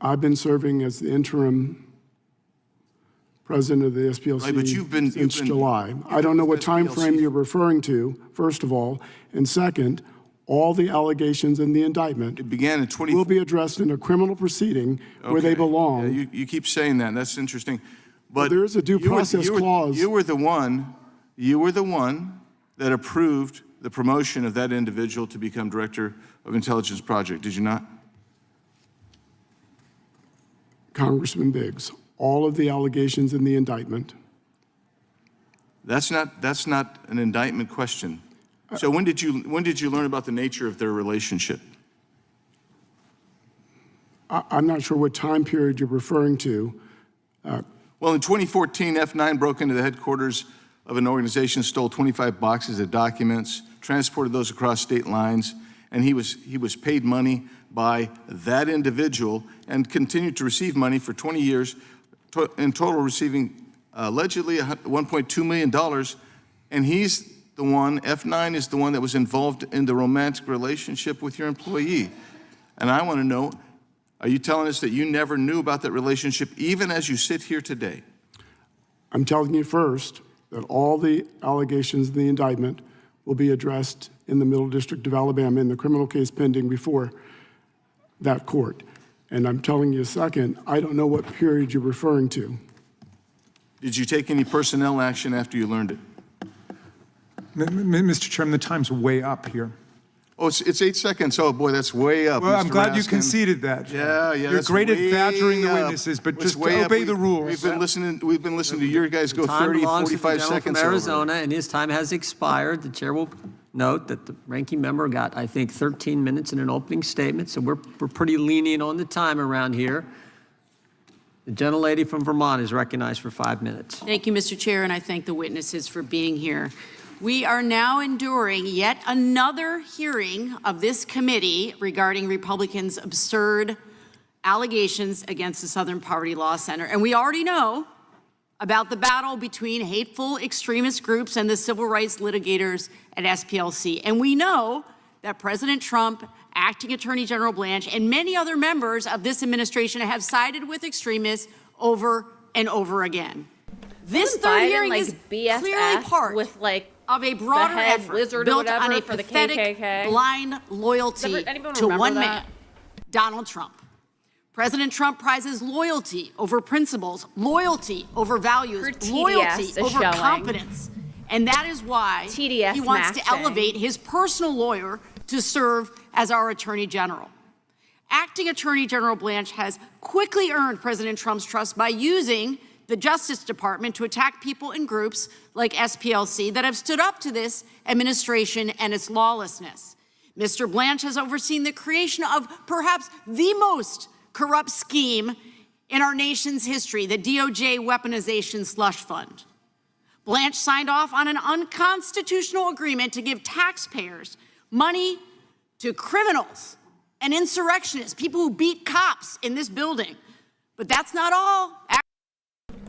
I've been serving as the interim president of the SPLC Right, but since July. I don't know what time frame you're referring to, first of all. And second, all the allegations in the indictment will be addressed in a criminal proceeding where they belong. Yeah, you keep saying that, and that's interesting. But there is a due process clause. You were the one that approved the promotion of that individual to become director of intelligence project, did you not? Congressman Biggs, all of the allegations in the indictment. That's not an indictment question. So when did you learn about the nature of their relationship? I'm not sure what time period you're referring to. Well, in 2014, F9 broke into the headquarters of an organization, stole 25 boxes of documents, transported those across state lines, and he was paid money by that individual and continued to receive money for 20 years, in total receiving allegedly $1.2 million. And he's the one, F9 is the one that was involved in the romantic relationship with your employee. And I want to know, are you telling us that you never knew about that relationship even as you sit here today? I'm telling you first that all the allegations in the indictment will be addressed in the Middle District of Alabama in the criminal case pending before that court. And I'm telling you second, I don't know what period you're referring to. Did you take any personnel action after you learned it? Mr. Chairman, the time's way up here. Oh, it's 8 seconds. Oh, boy, that's way up. Well, I'm Mr. glad you Raskin. conceded that. Yeah, You're that's great at way badgering the up. witnesses, but It's just way up. obey the rules. We've been listening to your guys go Time 30, belongs to the 45 gentleman seconds from over. Arizona, and his time has expired. The chair will note that the ranking member got, I think, 13 minutes in an opening statement, so we're pretty lenient on the time around here. The gentlelady from Vermont is recognized for 5 minutes. Thank you, Mr. Chair, and I thank the witnesses for being here. We are now enduring yet another hearing of this committee regarding Republicans' absurd allegations against the Southern Poverty Law Center. And we already know about the battle between hateful extremist groups and the civil rights litigators at SPLC. And we know that President Trump, Acting Attorney General Blanche, and many other members of this administration have sided with extremists over and over again. This third hearing is clearly part of a broader effort wizard or built whatever on a for the pathetic, KKK. blind loyalty Anyone to remember one that? man, Donald Trump. President Trump prizes loyalty over principles, loyalty over values, Her TDS loyalty is over showing. competence. And that is why TDS he wants to matching. elevate his personal lawyer to serve as our Attorney General. Acting Attorney General Blanche has quickly earned President Trump's trust by using the Justice Department to attack people and groups like SPLC that have stood up to this administration and its lawlessness. Mr. Blanche has overseen the creation of perhaps the most corrupt scheme in our nation's history, the DOJ weaponization slush fund. Blanche signed off on an unconstitutional agreement to give taxpayers money to criminals and insurrectionists, people who beat cops in this building. But that's not all.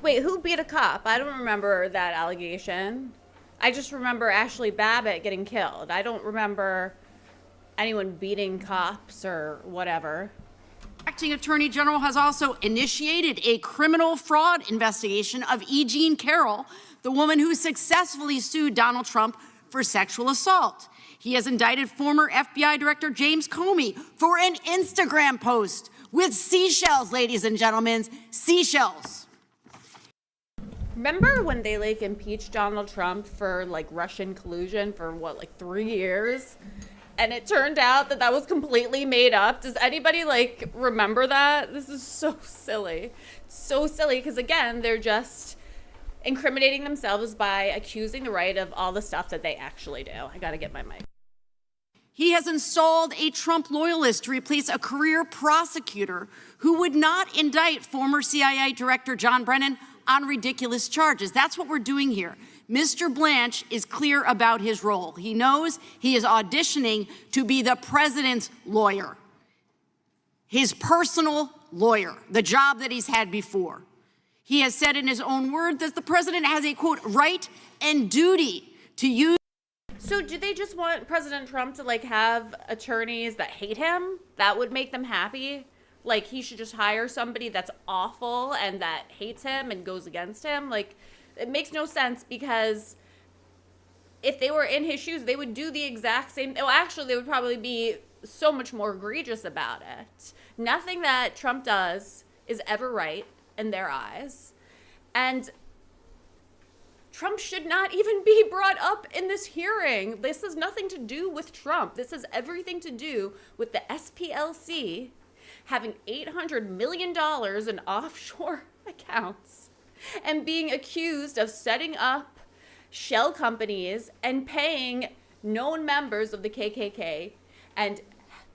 Wait, who beat a cop? I don't remember that allegation. I just remember Ashley Babbitt getting killed. I don't remember anyone beating cops or whatever. Acting Attorney General has also initiated a criminal fraud investigation of E. Jean Carroll, the woman who successfully sued Donald Trump for sexual assault. He has indicted former FBI Director James Comey for an Instagram post with seashells, ladies and gentlemen, seashells. Remember when they impeached Donald Trump for Russian collusion for 3 years? And it turned out that that was completely made up. Does anybody remember that? This is so silly. So silly because again, they're just incriminating themselves by accusing the right of all the stuff that they actually do. I gotta get my mic. He has installed a Trump loyalist to replace a career prosecutor who would not indict former CIA Director John Brennan on ridiculous charges. That's what we're doing here. Mr. Blanche is clear about his role. He knows he is auditioning to be the president's lawyer, his personal lawyer, the job that he's had before. He has said in his own words that the president has a, quote, right and duty to use. So do they just want President Trump to have attorneys that hate him? That would make them happy? He should just hire somebody that's awful and that hates him and goes against him? It makes no sense because if they were in his shoes, they would do the exact same. Well, actually, they would probably be so much more egregious about it. Nothing that Trump does is ever right in their eyes. And Trump should not even be brought up in this hearing. This has nothing to do with Trump. This has everything to do with the SPLC having $800 million in offshore accounts and being accused of setting up shell companies and paying known members of the KKK and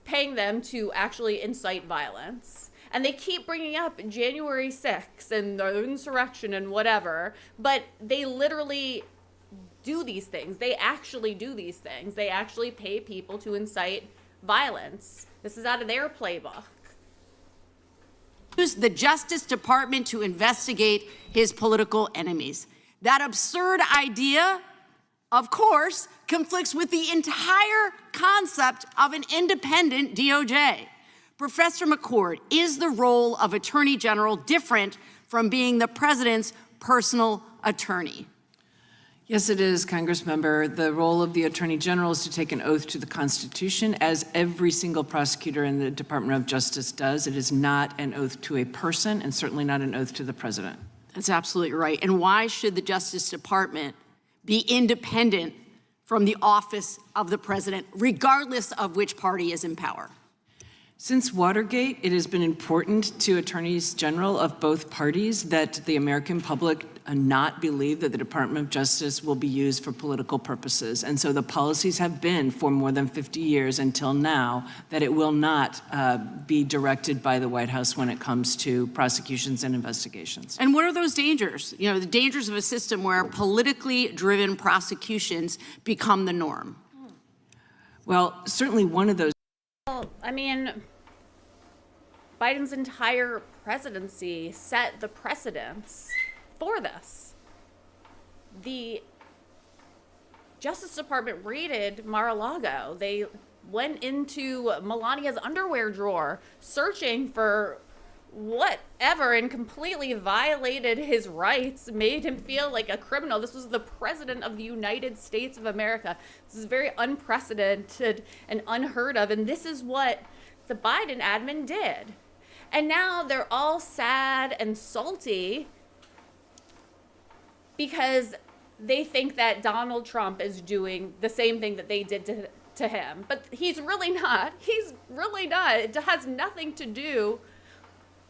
paying them to actually incite violence. And they keep bringing up January 6th and the insurrection and whatever, but they literally do these things. They actually do these things. They actually pay people to incite violence. This is out of their playbook. Use the Justice Department to investigate his political enemies. That absurd idea, of course, conflicts with the entire concept of an independent DOJ. Professor McCord, is the role of Attorney General different from being the president's personal attorney? Yes, it is, Congressmember. The role of the Attorney General is to take an oath to the Constitution, as every single prosecutor in the Department of Justice does. It is not an oath to a person, and certainly not an oath to the president. That's absolutely right. And why should the Justice Department be independent from the office of the president, regardless of which party is in power. Since Watergate, it has been important to attorneys general of both parties that the American public not believe that the Department of Justice will be used for political purposes. And so the policies have been for more than 50 years until now that it will not be directed by the White House when it comes to prosecutions and investigations. And what are those dangers? You know, the dangers of a system where politically driven prosecutions become the norm. Well, certainly one of those. Well, I mean, Biden's entire presidency set the precedents for this. The Justice Department raided Mar-a-Lago. They went into Melania's underwear drawer searching for whatever and completely violated his rights, made him feel like a criminal. This was the president of the United States of America. This is very unprecedented and unheard of, and this is what the Biden admin did. And now they're all sad and salty because they think that Donald Trump is doing the same thing that they did to him. But he's really not. He's really not. It has nothing to do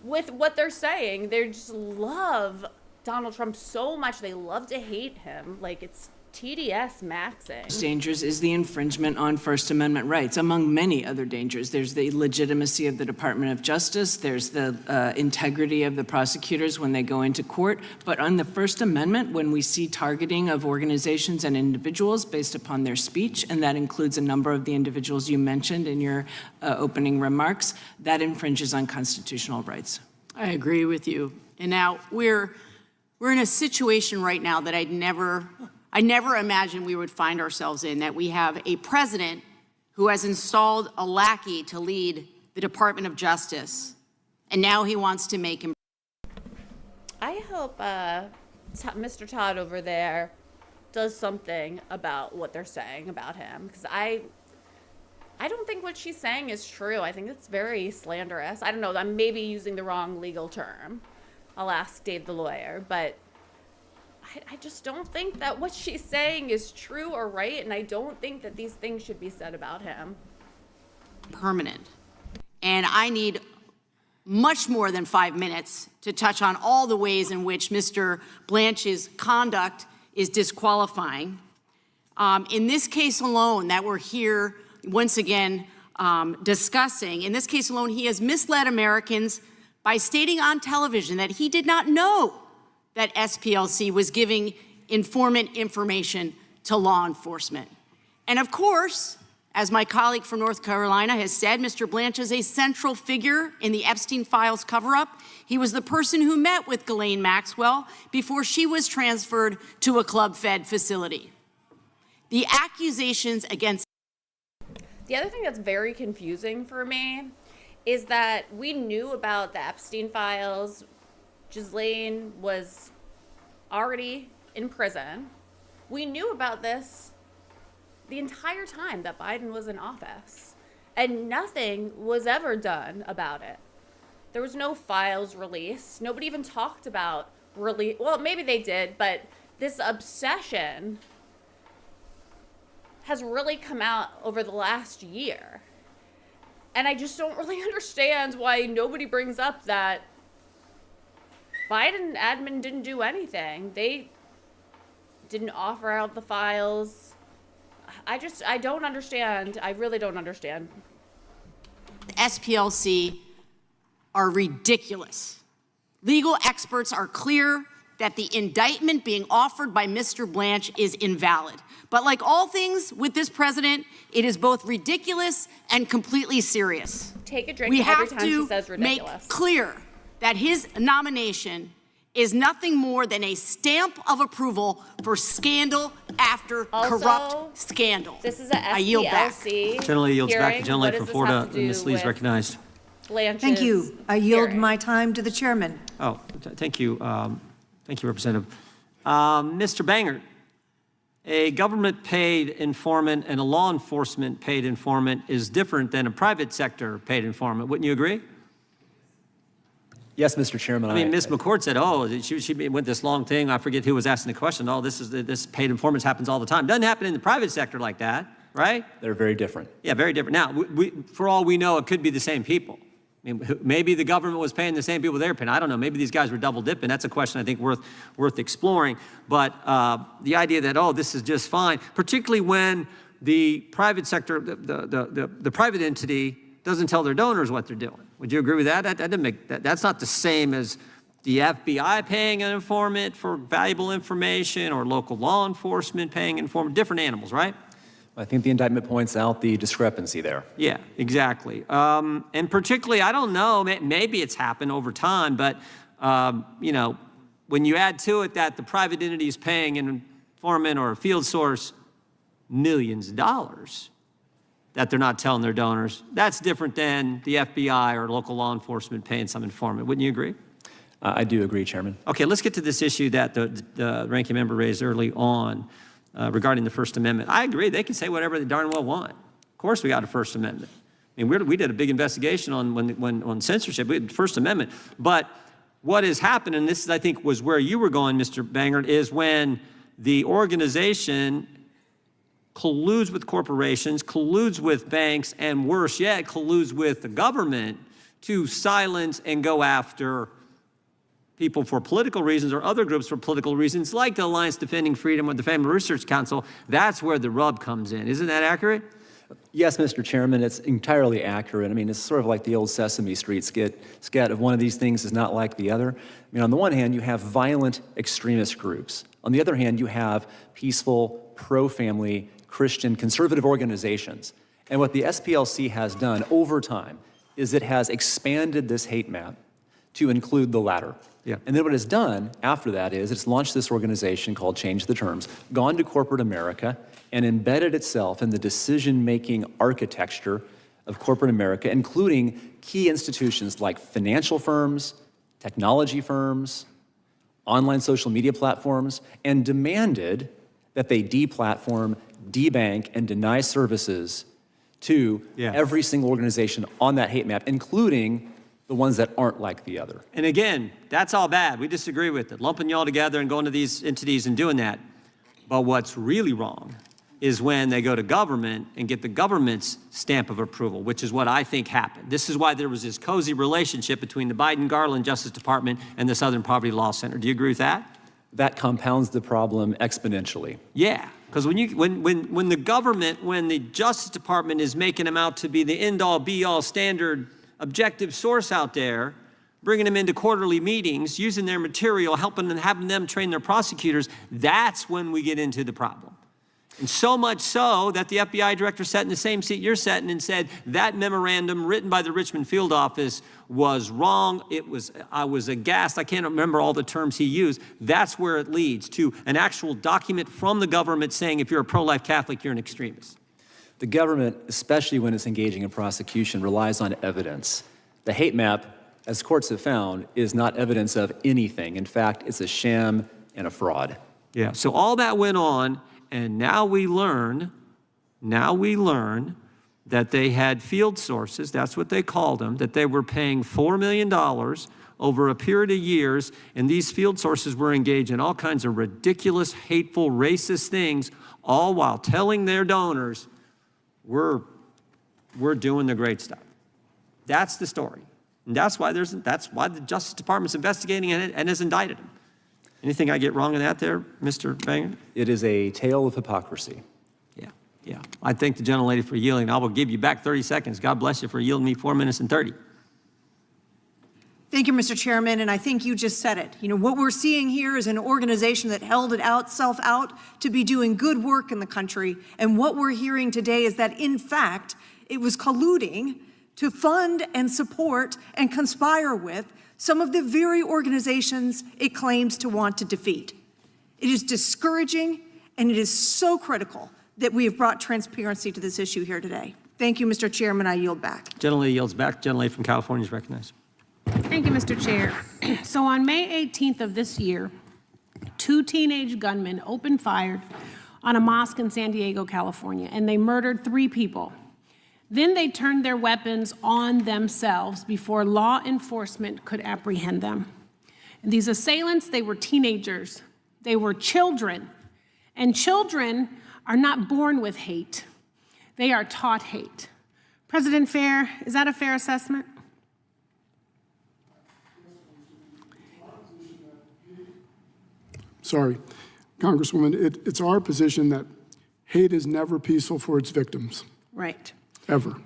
with what they're saying. They just love Donald Trump so much. They love to hate him. Like, it's TDS maxing. Dangers is the infringement on First Amendment rights, among many other dangers. There's the legitimacy of the Department of Justice. There's the integrity of the prosecutors when they go into court. But on the First Amendment, when we see targeting of organizations and individuals based upon their speech, and that includes a number of the individuals you mentioned in your opening remarks, that infringes on constitutional rights. I agree with you. And now we're in a situation right now that I never imagined we would find ourselves in, that we have a president who has installed a lackey to lead the Department of Justice, and now he wants to make him. I hope Mr. Todd over there does something about what they're saying about him, because I don't think what she's saying is true. I think it's very slanderous. I don't know, I'm maybe using the wrong legal term. I'll ask Dave the lawyer, but I just don't think that what she's saying is true or right, and I don't think that these things should be said about him. Permanent. And I need much more than 5 minutes to touch on all the ways in which Mr. Blanche's conduct is disqualifying. In this case alone that we're here once again discussing, in this case alone, he has misled Americans by stating on television that he did not know that SPLC was giving informant information to law enforcement. And of course, as my colleague from North Carolina has said, Mr. Blanche is a central figure in the Epstein files cover-up. He was the person who met with Ghislaine Maxwell before she was transferred to a club-fed facility. The accusations against... The other thing that's very confusing for me is that we knew about the Epstein files. Ghislaine was already in prison. We knew about this the entire time that Biden was in office, and nothing was ever done about it. There was no files released. Nobody even talked about well, maybe they did, but this obsession has really come out over the last year. And I just don't really understand why nobody brings up that Biden admin didn't do anything. They didn't offer out the files. I don't understand. I really don't understand. SPLC are ridiculous. Legal experts are clear that the indictment being offered by Mr. Blanche is invalid. But like all things with this president, it is both ridiculous and completely serious. Take a drink every time she says ridiculous. We have to make clear that his nomination is nothing more than a stamp of approval for scandal after corrupt scandal. This is a SPLC. I yield back. Generally yields back. The gentleman from Florida, Ms. Lee, is recognized. Thank you. I yield my time to the chairman. Oh, thank you. Thank you, Representative. Mr. Bangert, a government-paid informant and a law enforcement-paid informant is different than a private sector paid informant. Wouldn't you agree? Yes, Mr. Chairman. I mean, Ms. McCord said, oh, she went this long thing. I forget who was asking the question. Oh, this paid informants happens all the time. Doesn't happen in the private sector like that, right? They're very different. Yeah, very different. Now, for all we know, it could be the same people. I mean, maybe the government was paying the same people they're paying. I don't know. Maybe these guys were double dipping. That's a question I think worth exploring. But the idea that, oh, this is just fine, particularly when the private sector, the private entity doesn't tell their donors what they're doing. Would you agree with that? That didn't make that's not the same as the FBI paying an informant for valuable information or local law enforcement paying an informant. Different animals, right? I think the indictment points out the discrepancy there. Yeah, exactly. And particularly, I don't know, maybe it's happened over time, but you know, when you add to it that the private entity is paying an informant or a field source millions of dollars that they're not telling their donors, that's different than the FBI or local law enforcement paying some informant. Wouldn't you agree? I do agree, Chairman. Okay, let's get to this issue that the ranking member raised early on regarding the First Amendment. I agree, they can say whatever they darn well want. Of course we got a First Amendment. I mean, we did a big investigation on censorship, we had the First Amendment. But what has happened, and this I think was where you were going, Mr. Bangert, is when the organization colludes with corporations, colludes with banks, and worse yet, colludes with the government to silence and go after people for political reasons or other groups for political reasons, like the Alliance Defending Freedom or the Family Research Council. That's where the rub comes in. Isn't that accurate? Yes, Mr. Chairman, it's entirely accurate. I mean, it's sort of like the old Sesame Street skit of one of these things is not like the other. I mean, on the one hand, you have violent extremist groups. On the other hand, you have peaceful, pro-family, Christian, conservative organizations. And what the SPLC has done over time is it has expanded this hate map to include the latter. Yeah. And then what it's done after that is it's launched this organization called Change the Terms, gone to corporate America, and embedded itself in the decision-making architecture of corporate America, including key institutions like financial firms, technology firms, online social media platforms, and demanded that they deplatform, debank, and deny services to every single organization on that hate map, including the ones that aren't like the other. And again, that's all bad. We disagree with it. Lumping y'all together and going to these entities and doing that. But what's really wrong is when they go to government and get the government's stamp of approval, which is what I think happened. This is why there was this cozy relationship between the Biden-Garland Justice Department and the Southern Poverty Law Center. Do you agree with that? That compounds the problem exponentially. Yeah, because when the government, when the Justice Department is making them out to be the end-all, be-all standard objective source out there, bringing them into quarterly meetings, using their material, helping and having them train their prosecutors, that's when we get into the problem. And so much so that the FBI director sat in the same seat you're sitting and said that memorandum written by the Richmond field office was wrong. I was aghast. I can't remember all the terms he used. That's where it leads to an actual document from the government saying if you're a pro-life Catholic, you're an extremist. The government, especially when it's engaging in prosecution, relies on evidence. The hate map, as courts have found, is not evidence of anything. In fact, it's a sham and a fraud. Yeah, so all that went on, and now we learn that they had field sources, that's what they called them, that they were paying $4 million over a period of years, and these field sources were engaged in all kinds of ridiculous, hateful, racist things, all while telling their donors, we're doing the great stuff. That's the story. And that's why the Justice Department's investigating it and has indicted them. Anything I get wrong in that there, Mr. Bangert? It is a tale of hypocrisy. Yeah. I thank the gentlelady for yielding. I will give you back 30 seconds. God bless you for yielding me 4 minutes and 30. Thank you, Mr. Chairman, and I think you just said it. You know, what we're seeing here is an organization that held itself out to be doing good work in the country, and what we're hearing today is that, in fact, it was colluding to fund and support and conspire with some of the very organizations it claims to want to defeat. It is discouraging, and it is so critical that we have brought transparency to this issue here today. Thank you, Mr. Chairman. I yield back. Gentlelady yields back. Gentlelady from California is recognized. Thank you, Mr. Chair. So on May 18th of this year, 2 teenage gunmen opened fire on a mosque in San Diego, California, and they murdered 3 people. Then they turned their weapons on themselves before law enforcement could apprehend them. And these assailants, they were teenagers. They were children. And children are not born with hate. They are taught hate. President Fair, is that a fair assessment? Sorry, Congresswoman, it's our position that hate is never peaceful for its victims, Right. ever.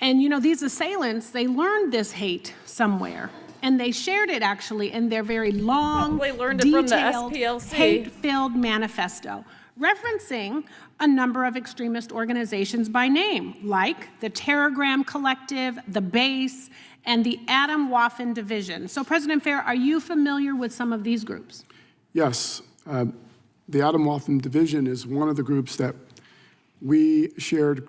And you know, these assailants, they learned this hate somewhere. And they shared it actually in their very long, Probably learned it from the detailed, SPLC. hate-filled manifesto, referencing a number of extremist organizations by name, like the Terragram Collective, the Base, and the Adam Waffen Division. So President Fair, are you familiar with some of these groups? Yes, the Adam Waffen Division is one of the groups that we shared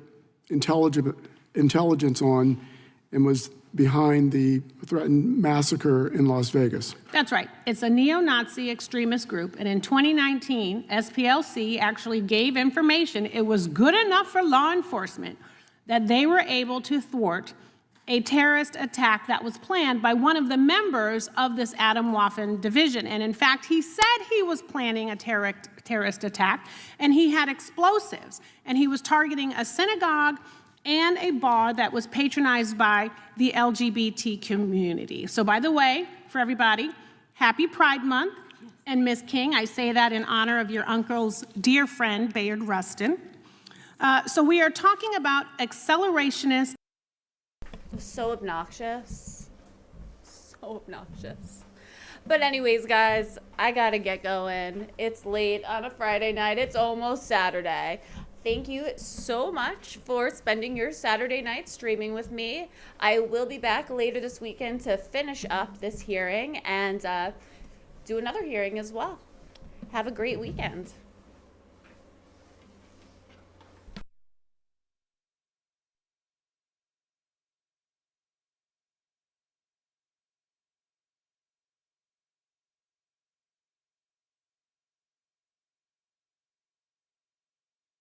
intelligence on and was behind the threatened massacre in Las Vegas. That's right. It's a neo-Nazi extremist group, and in 2019, SPLC actually gave information. It was good enough for law enforcement that they were able to thwart a terrorist attack that was planned by one of the members of this Adam Waffen division. And in fact, he said he was planning a terrorist attack, and he had explosives, and he was targeting a synagogue and a bar that was patronized by the LGBT community. So by the way, for everybody, happy Pride Month. And Ms. King, I say that in honor of your uncle's dear friend, Bayard Rustin. So we are talking about accelerationist. So obnoxious. So obnoxious. But anyways, guys, I gotta get going. It's late on a Friday night. It's almost Saturday. Thank you so much for spending your Saturday night streaming with me. I will be back later this weekend to finish up this hearing and do another hearing as well. Have a great weekend.